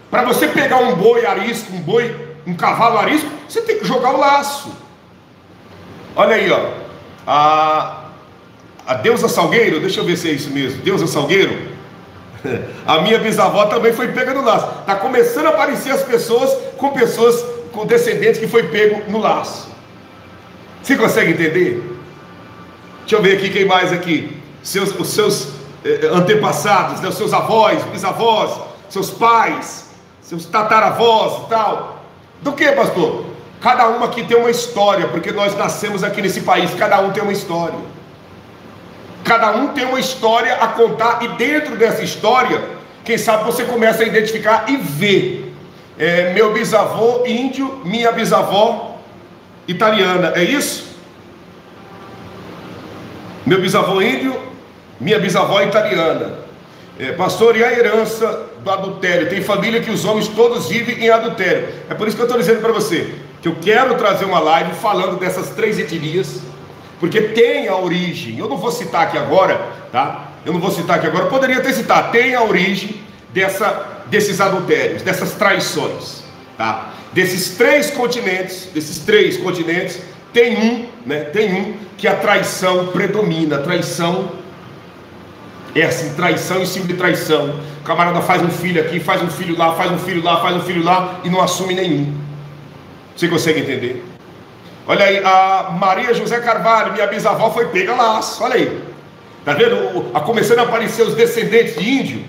A: Para você pegar um boi arisco, um cavalo arisco, você tem que jogar o laço. Olha aí, ó. A deusa Salgueiro, deixa eu ver se é isso mesmo. Deusa Salgueiro. A minha bisavó também foi pega no laço. Está começando a aparecer as pessoas com descendentes que foi pego no laço. Você consegue entender? Deixa eu ver aqui quem mais aqui. Os seus antepassados, né? Os seus avós, bisavós, seus pais, seus tataravós e tal. Do que, pastor? Cada um aqui tem uma história, porque nós nascemos aqui nesse país. Cada um tem uma história. Cada um tem uma história a contar, e dentro dessa história, quem sabe você começa a identificar e ver. Meu bisavô índio, minha bisavó italiana, é isso? Meu bisavô índio, minha bisavó italiana. Pastor, e a herança do adultério? Tem família que os homens todos vivem em adultério. É por isso que eu estou dizendo para você, que eu quero trazer uma live falando dessas 3 etnias, porque tem a origem. Eu não vou citar aqui agora, tá? Poderia ter citado. Tem a origem desses adultérios, dessas traições, tá? Desses três continentes, tem um, né? Tem um que a traição predomina. A traição é assim, traição em cima de traição. O camarada faz um filho aqui, faz um filho lá, faz um filho lá, faz um filho lá e não assume nenhum. Você consegue entender? Olha aí, a Maria José Carvalho, minha bisavó, foi pega laço. Olha aí, tá vendo? Começando a aparecer os descendentes de índio.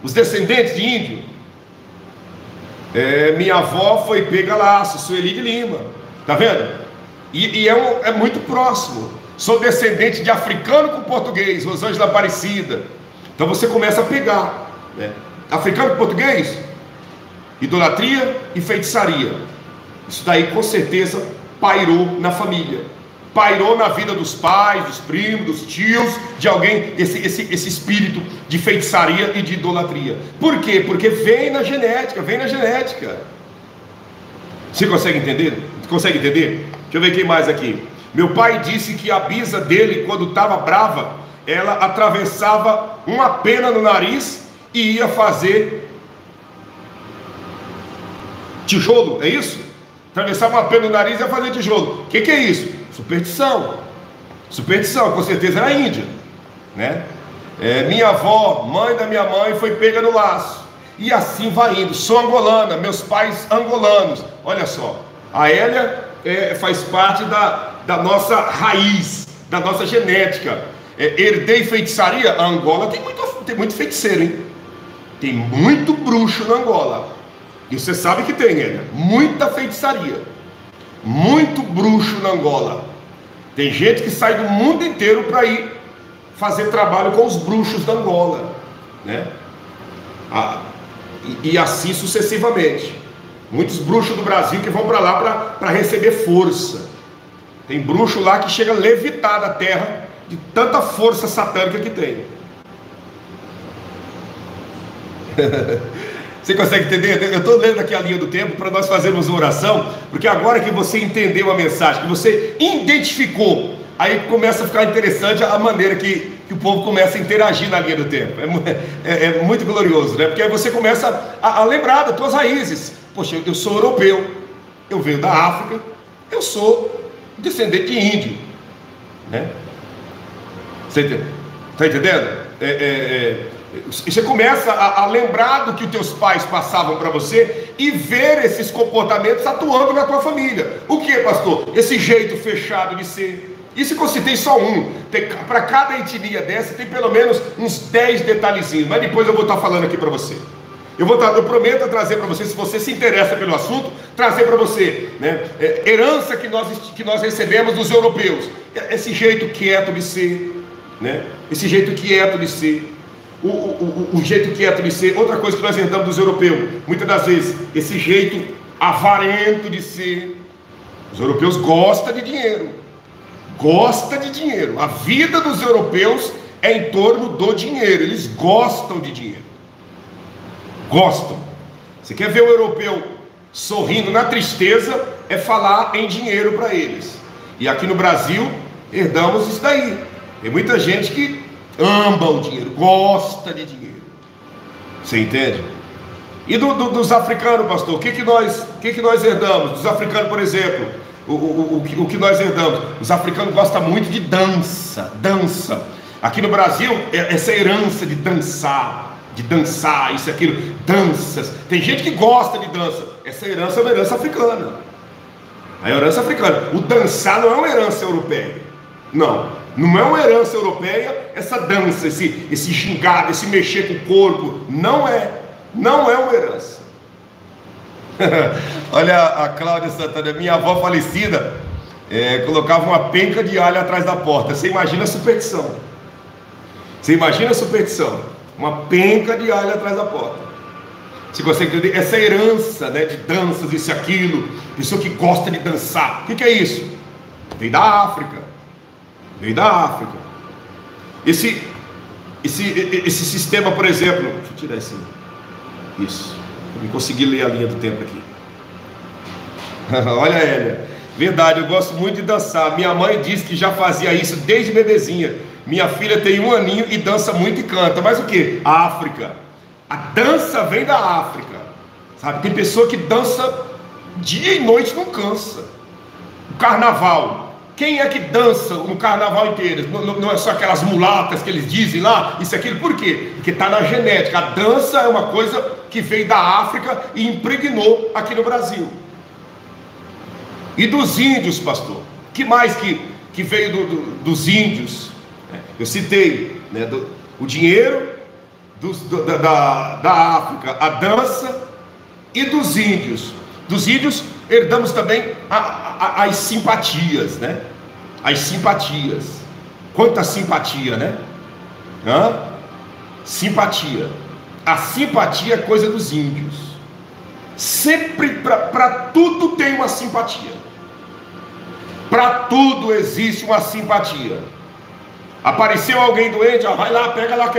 A: Os descendentes de índio. Minha avó foi pega laço, Sueli de Lima. Tá vendo? E é muito próximo. Sou descendente de africano com português, Rosângela Aparecida. Então você começa a pegar, né? Africano com português, idolatria e feitiçaria. Isso daí com certeza pairou na família, pairou na vida dos pais, dos primos, dos tios, de alguém, esse espírito de feitiçaria e de idolatria. Por quê? Porque vem na genética, vem na genética. Você consegue entender? Consegue entender? Deixa eu ver quem mais aqui. Meu pai disse que a bisa dele, quando estava brava, ela atravessava uma pena no nariz e ia fazer tijolo, é isso? Atravessava uma pena no nariz e ia fazer tijolo. O que é isso? Superstição. Superstição, com certeza era índia, né? Minha avó, mãe da minha mãe, foi pega no laço. E assim vai indo. Sou angolana, meus pais angolanos. Olha só, a Hélia faz parte da nossa raiz, da nossa genética. Herdei feitiçaria. A Angola tem muito feiticeiro, hein? Tem muito bruxo na Angola. E você sabe que tem, Hélia, muita feitiçaria, muito bruxo na Angola. Tem gente que sai do mundo inteiro para ir fazer trabalho com os bruxos da Angola, né? E assim sucessivamente. Muitos bruxos do Brasil que vão para lá para receber força. Tem bruxo lá que chega a levitar da terra de tanta força satânica que tem. Você consegue entender? Eu estou lendo aqui a linha do tempo para nós fazermos uma oração, porque agora que você entendeu a mensagem, que você identificou, aí começa a ficar interessante a maneira que o povo começa a interagir na linha do tempo. É muito glorioso, né? Porque aí você começa a lembrar das tuas raízes. Poxa, eu sou europeu, eu venho da África, eu sou descendente de índio, né? Você está entendendo? Você começa a lembrar do que os teus pais passavam para você e ver esses comportamentos atuando na tua família. O que, pastor? Esse jeito fechado de ser. E se você tem só um, para cada etnia dessa tem pelo menos uns 10 detalhezinhos, mas depois eu vou estar falando aqui para você. Eu prometo trazer para você, se você se interessa pelo assunto, trazer para você, né? Herança que nós recebemos dos europeus. Esse jeito quieto de ser, né? Esse jeito quieto de ser. O jeito quieto de ser. Outra coisa que nós herdamos dos europeus, muitas das vezes, esse jeito avarento de ser. Os europeus gostam de dinheiro. Gosta de dinheiro. A vida dos europeus é em torno do dinheiro. Eles gostam de dinheiro. Gostam. Você quer ver o europeu sorrindo na tristeza? É falar em dinheiro para eles. E aqui no Brasil herdamos isso daí. Tem muita gente que ama o dinheiro, gosta de dinheiro. Você entende? E dos africanos, pastor, o que nós herdamos? Dos africanos, por exemplo, o que nós herdamos? Os africanos gostam muito de dança. Aqui no Brasil, essa herança de dançar, isso e aquilo, danças. Tem gente que gosta de dança. Essa herança é uma herança africana. A herança africana. O dançar não é uma herança europeia. Não é uma herança europeia. Essa dança, esse gingado, esse mexer com o corpo, não é uma herança. Olha a Cláudia Santana, minha avó falecida, colocava uma penca de alho atrás da porta. Você imagina a superstição. Uma penca de alho atrás da porta. Você consegue entender? Essa herança, né, de danças, isso e aquilo. Pessoa que gosta de dançar. O que é isso? Veio da África. Esse sistema, por exemplo. Deixa eu tirar isso. Eu não consegui ler a linha do tempo aqui. Olha, Hélia. Verdade, eu gosto muito de dançar. Minha mãe disse que já fazia isso desde bebezinha. Minha filha tem 1 aninho e dança muito e canta. Mas o que? África. A dança vem da África. Sabe? Tem pessoa que dança dia e noite, não cansa. O carnaval. Quem é que dança no carnaval inteiro? Não é só aquelas mulatas que eles dizem lá, isso e aquilo. Por quê? Porque está na genética. A dança é uma coisa que veio da África e impregnou aqui no Brasil. E dos índios, pastor? Que mais que veio dos índios? Eu citei, né, o dinheiro da África, a dança e dos índios. Dos índios herdamos também as simpatias, né? As simpatias. Quanta simpatia, né? Simpatia. A simpatia é coisa dos índios. Sempre, para tudo tem uma simpatia. Para tudo existe uma simpatia. Apareceu alguém doente, ó, vai lá, pega lá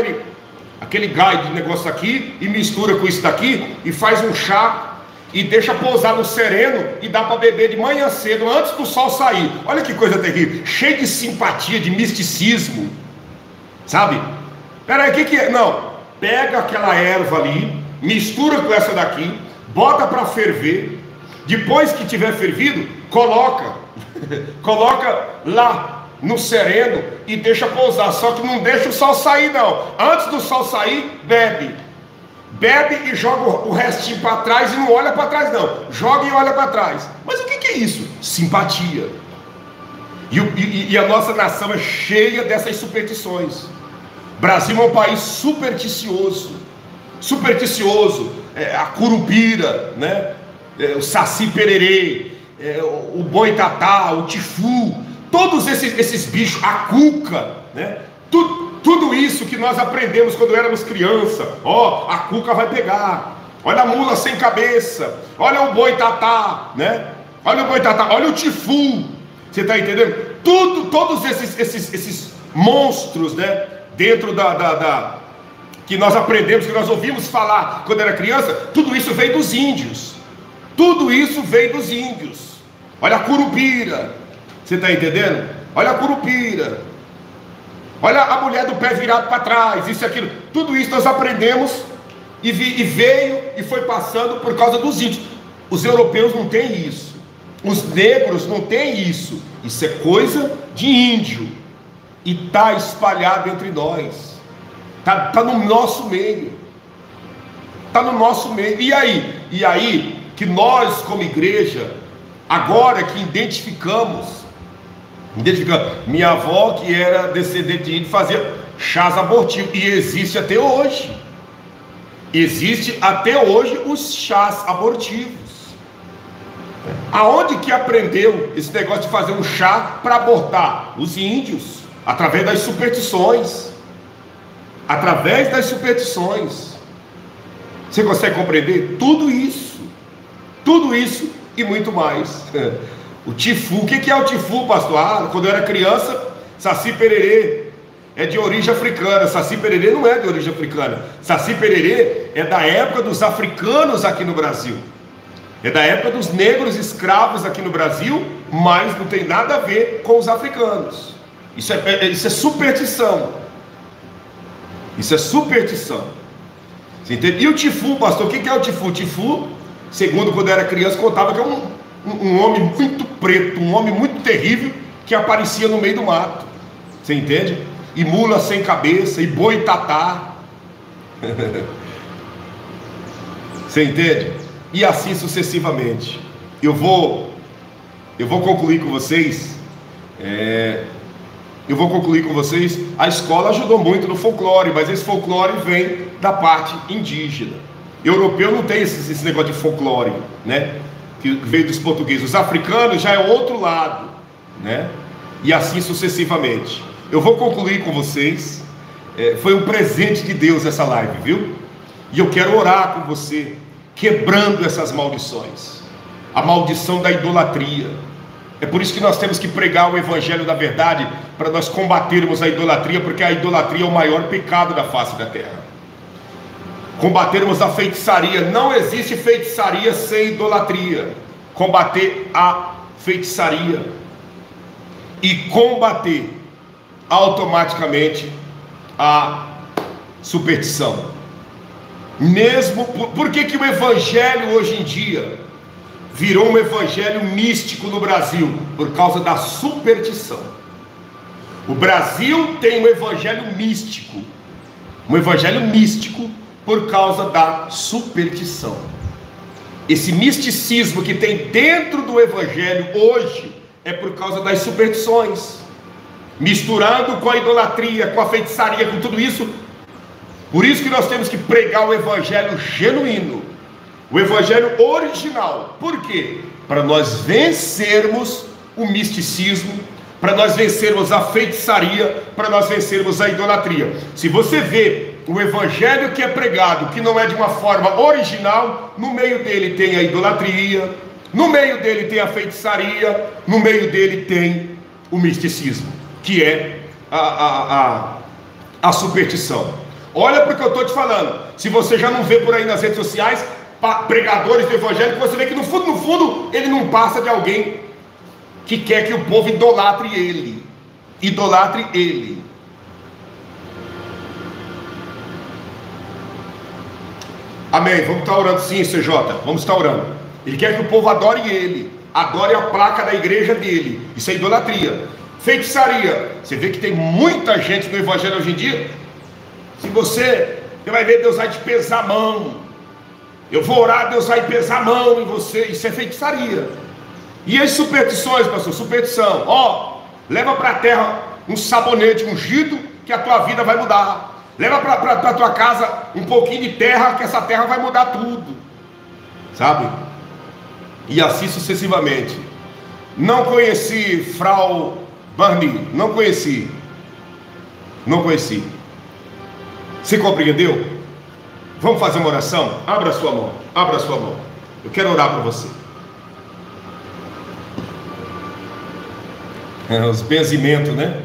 A: aquele gás de negócio aqui e mistura com isso daqui e faz um chá e deixa pousar no sereno e dá para beber de manhã cedo, antes do sol sair. Olha que coisa terrível, cheio de simpatia, de misticismo, sabe? Peraí, o que é? Não, pega aquela erva ali, mistura com essa daqui, bota para ferver, depois que tiver fervido, coloca lá no sereno e deixa pousar, só que não deixa o sol sair não, antes do sol sair, bebe e joga o restinho para trás e não olha para trás não, joga e olha para trás. Mas o que é isso? Simpatia. E a nossa nação é cheia dessas superstições. Brasil é um país supersticioso, a curupira, né? O saci pererê, o boitatá, o tifu, todos esses bichos, a cuca, né? Tudo isso que nós aprendemos quando éramos criança. Ó, a cuca vai pegar. Olha a mula sem cabeça. Olha o boitatá, né? Olha o boitatá, olha o tifu. Você está entendendo? Todos esses monstros, né? Dentro que nós aprendemos, que nós ouvimos falar quando era criança, tudo isso veio dos índios. Tudo isso veio dos índios. Olha a curupira. Você está entendendo? Olha a curupira. Olha a mulher do pé virado para trás, isso e aquilo. Tudo isso nós aprendemos e veio e foi passando por causa dos índios. Os europeus não têm isso. Os negros não têm isso. Isso é coisa de índio. E está espalhado entre nós. Tá no nosso meio. Está no nosso meio. E aí que nós como igreja, agora que identificamos, minha avó, que era descendente de índio, fazia chás abortivos, e existe até hoje os chás abortivos. Aonde que aprendeu esse negócio de fazer um chá para abortar? Os índios, através das superstições. Você consegue compreender tudo isso e muito mais. O tifu, o que é o tifu, pastor? Quando eu era criança, saci pererê é de origem africana. Saci pererê não é de origem africana. Saci pererê é da época dos africanos aqui no Brasil. É da época dos negros escravos aqui no Brasil, mas não tem nada a ver com os africanos. Isso é superstição. Isso é superstição. Você entende? E o tifu, pastor, o que é o tifu? O tifu, segundo quando eu era criança, contava que é um homem muito preto, um homem muito terrível, que aparecia no meio do mato. Você entende? E mula sem cabeça, e boitatá. Você entende? E assim sucessivamente. Eu vou concluir com vocês. A escola ajudou muito no folclore, mas esse folclore vem da parte indígena. Europeu não tem esse negócio de folclore, né? Que veio dos portugueses. Os africanos já é outro lado, né? E assim sucessivamente. Eu vou concluir com vocês. Foi um presente de Deus essa live, viu? E eu quero orar com você, quebrando essas maldições. A maldição da idolatria. É por isso que nós temos que pregar o evangelho da verdade, para nós combatermos a idolatria, porque a idolatria é o maior pecado da face da terra. Combatermos a feitiçaria. Não existe feitiçaria sem idolatria. Combater a feitiçaria e combater automaticamente a superstição. Mesmo por que o evangelho hoje em dia virou um evangelho místico no Brasil por causa da superstição. O Brasil tem um evangelho místico por causa da superstição. Esse misticismo que tem dentro do evangelho hoje é por causa das superstições, misturando com a idolatria, com a feitiçaria, com tudo isso. Por isso que nós temos que pregar o evangelho genuíno, o evangelho original. Por quê? Para nós vencermos o misticismo, para nós vencermos a feitiçaria, para nós vencermos a idolatria. Se você vê o evangelho que é pregado, que não é de uma forma original, no meio dele tem a idolatria, no meio dele tem a feitiçaria, no meio dele tem o misticismo, que é a superstição. Olha para o que eu estou te falando. Se você já não vê por aí nas redes sociais pregadores do evangelho, você vê que no fundo ele não passa de alguém que quer que o povo idolatre ele. Amém, vamos estar orando sim, CJ, vamos estar orando. Ele quer que o povo adore ele, adore a placa da igreja dele. Isso é idolatria. Feitiçaria, você vê que tem muita gente no evangelho hoje em dia. Se você vai ver, Deus vai te pesar a mão. Eu vou orar, Deus vai pesar a mão em você. Isso é feitiçaria. E as superstições, pastor? Superstição, leva para a terra um sabonete ungido, que a tua vida vai mudar. Leva para a tua casa um pouquinho de terra, que essa terra vai mudar tudo, sabe? E assim sucessivamente. Não conheci Frau Barney, não conheci. Você compreendeu? Vamos fazer uma oração? Abra a sua mão. Eu quero orar para você. Os benzimentos, né?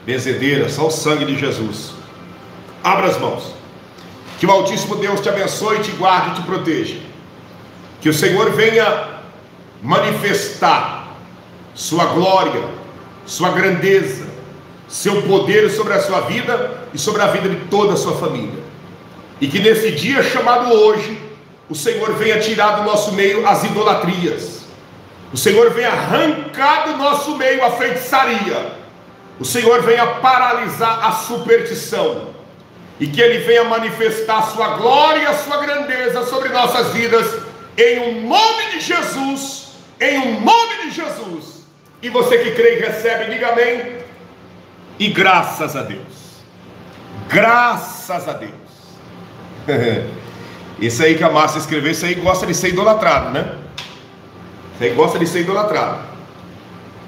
A: Benzedeira, só o sangue de Jesus. Abra as mãos. Que o Altíssimo Deus te abençoe, te guarde e te proteja. Que o Senhor venha manifestar sua glória, sua grandeza, seu poder sobre a sua vida e sobre a vida de toda a sua família. E que nesse dia chamado hoje, o Senhor venha tirar do nosso meio as idolatrias. O Senhor venha arrancar do nosso meio a feitiçaria. O Senhor venha paralisar a superstição. E que Ele venha manifestar a sua glória e a sua grandeza sobre nossas vidas, em nome de Jesus, E você que crê e recebe, diga amém. E graças a Deus. Isso aí que a Márcia escreveu, isso aí gosta de ser idolatrado, né?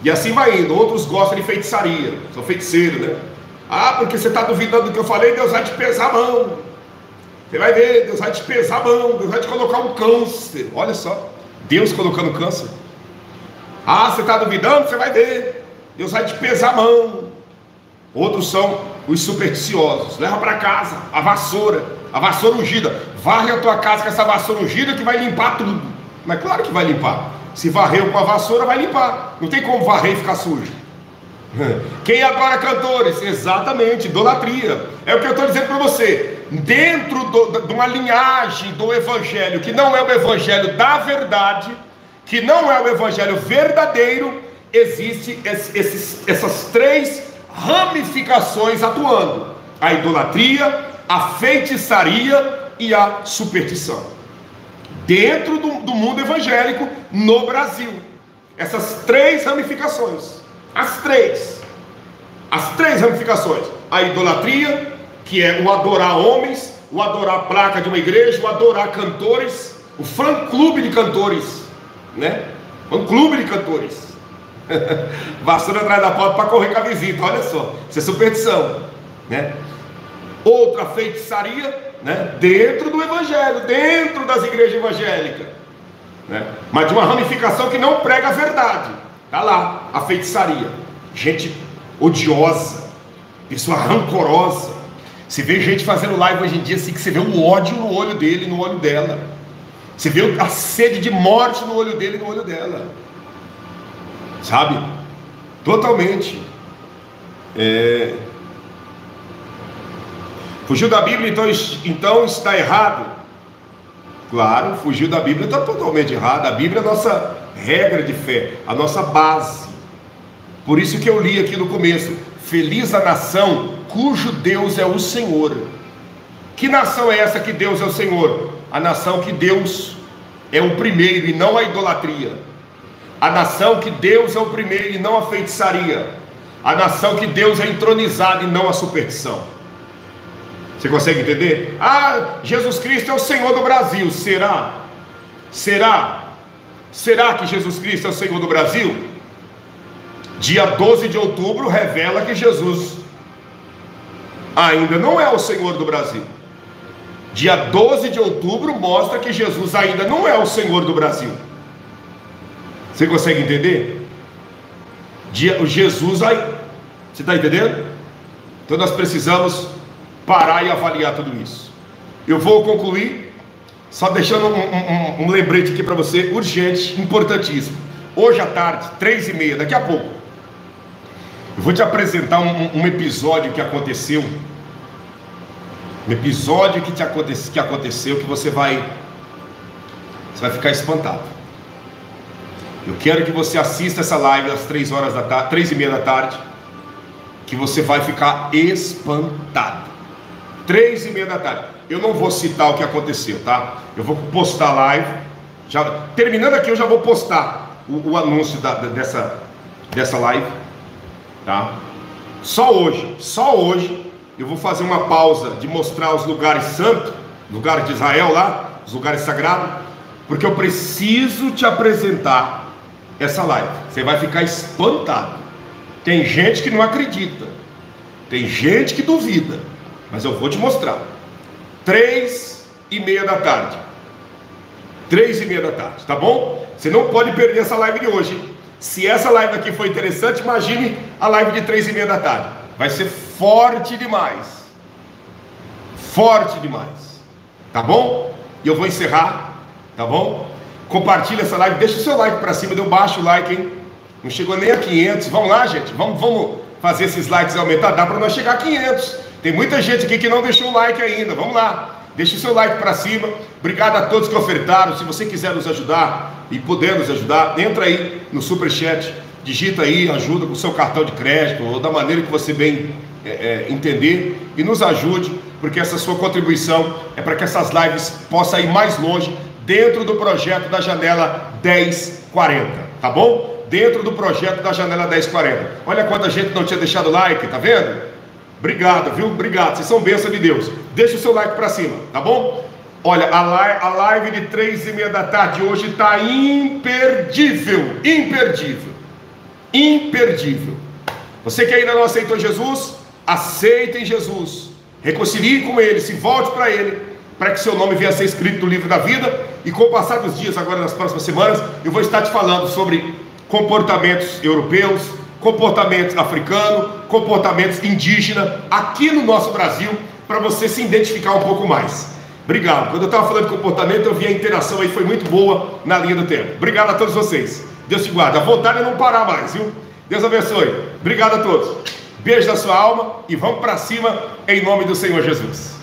A: E assim vai indo. Outros gostam de feitiçaria, são feiticeiros, né? Porque você está duvidando do que eu falei, Deus vai te pesar a mão. Você vai ver, Deus vai te pesar a mão, Deus vai te colocar um câncer. Olha só, Deus colocando câncer. Você está duvidando? Você vai ver, Deus vai te pesar a mão. Outros são os supersticiosos. Leva para casa a vassoura ungida. Varre a tua casa com essa vassoura ungida que vai limpar tudo. Mas claro que vai limpar. Se varreu com a vassoura, vai limpar. Não tem como varrer e ficar sujo. Quem adora cantores? Exatamente, idolatria. É o que eu estou dizendo para você. Dentro de uma linhagem do evangelho, que não é o evangelho da verdade, que não é o evangelho verdadeiro, existe essas três ramificações atuando: a idolatria, a feitiçaria e a superstição. Dentro do mundo evangélico no Brasil, essas três ramificações. As três ramificações: a idolatria, que é o adorar homens, o adorar a placa de uma igreja, o adorar cantores, o fã-clube de cantores, né? Fã-clube de cantores. Vassoura atrás da porta para correr com a visita, olha só, isso é superstição, né? Outra feitiçaria, né? Dentro do evangelho, dentro das igrejas evangélicas, né? Mas de uma ramificação que não prega a verdade. Está lá a feitiçaria. Gente odiosa, pessoa rancorosa. Você vê gente fazendo live hoje em dia assim, que você vê o ódio no olho dele, no olho dela. Você vê a sede de morte no olho dele, no olho dela. Sabe? Totalmente. Fugiu da Bíblia, então está errado. Claro, fugiu da Bíblia está totalmente errado. A Bíblia é a nossa regra de fé, a nossa base. Por isso que eu li aqui no começo: feliz a nação cujo Deus é o Senhor. Que nação é essa que Deus é o Senhor? A nação que Deus é o primeiro e não a idolatria. A nação que Deus é o primeiro e não a feitiçaria. A nação que Deus é entronizado e não a superstição. Você consegue entender? Ah, Jesus Cristo é o Senhor do Brasil. Será? Será? Será que Jesus Cristo é o Senhor do Brasil? Dia 12 de outubro revela que Jesus ainda não é o Senhor do Brasil. Dia 12 de outubro mostra que Jesus ainda não é o Senhor do Brasil. Você consegue entender? O Jesus aí. Você está entendendo? Então nós precisamos parar e avaliar tudo isso. Eu vou concluir só deixando um lembrete aqui para você, urgente, importantíssimo. Hoje à tarde, 3h30, daqui a pouco, eu vou te apresentar um episódio que aconteceu. Um episódio que aconteceu que você vai ficar espantado. Eu quero que você assista essa live às 3h30 da tarde, que você vai ficar espantado. 3h30 da tarde. Eu não vou citar o que aconteceu, tá? Eu vou postar a live. Terminando aqui, eu já vou postar o anúncio dessa live, tá? Só hoje eu vou fazer uma pausa de mostrar os lugares santos, lugares de Israel lá, os lugares sagrados, porque eu preciso te apresentar essa live. Você vai ficar espantado. Tem gente que não acredita, tem gente que duvida, mas eu vou te mostrar. 3h30 da tarde. 3h30 da tarde, tá bom? Você não pode perder essa live de hoje. Se essa live aqui foi interessante, imagine a live de 3h30 da tarde. Vai ser forte demais. Forte demais. Tá bom? E eu vou encerrar, tá bom? Compartilha essa live, deixa o seu like para cima, deu baixo o like, hein? Não chegou nem a 500. Vamos lá, gente, vamos fazer esses likes aumentar. Dá para nós chegar a 500. Tem muita gente aqui que não deixou o like ainda. Vamos lá, deixa o seu like para cima. Obrigado a todos que ofertaram. Se você quiser nos ajudar e puder nos ajudar, entra aí no Superchat, digita aí, ajuda com o seu cartão de crédito ou da maneira que você bem entender, e nos ajude, porque essa sua contribuição é para que essas lives possam ir mais longe dentro do projeto da Janela 1040, tá bom? Dentro do projeto da Janela 1040. Olha quanta gente não tinha deixado like, tá vendo? Obrigado, viu? Obrigado, vocês são bênção de Deus. Deixa o seu like para cima, tá bom? Olha, a live de 3h30 da tarde hoje está imperdível. Imperdível. Imperdível. Você que ainda não aceitou Jesus, aceite em Jesus. Reconcilie com Ele, se volte para Ele, para que seu nome venha a ser escrito no livro da vida. E com o passar dos dias, agora nas próximas semanas, eu vou estar te falando sobre comportamentos europeus, comportamentos africanos, comportamentos indígenas, aqui no nosso Brasil, para você se identificar um pouco mais. Obrigado. Quando eu estava falando de comportamento, eu vi a interação aí, foi muito boa na linha do tempo. Obrigado a todos vocês. Deus te guarde. A vontade é não parar mais, viu? Deus abençoe. Obrigado a todos. Beijo na sua alma e vamos para cima em nome do Senhor Jesus.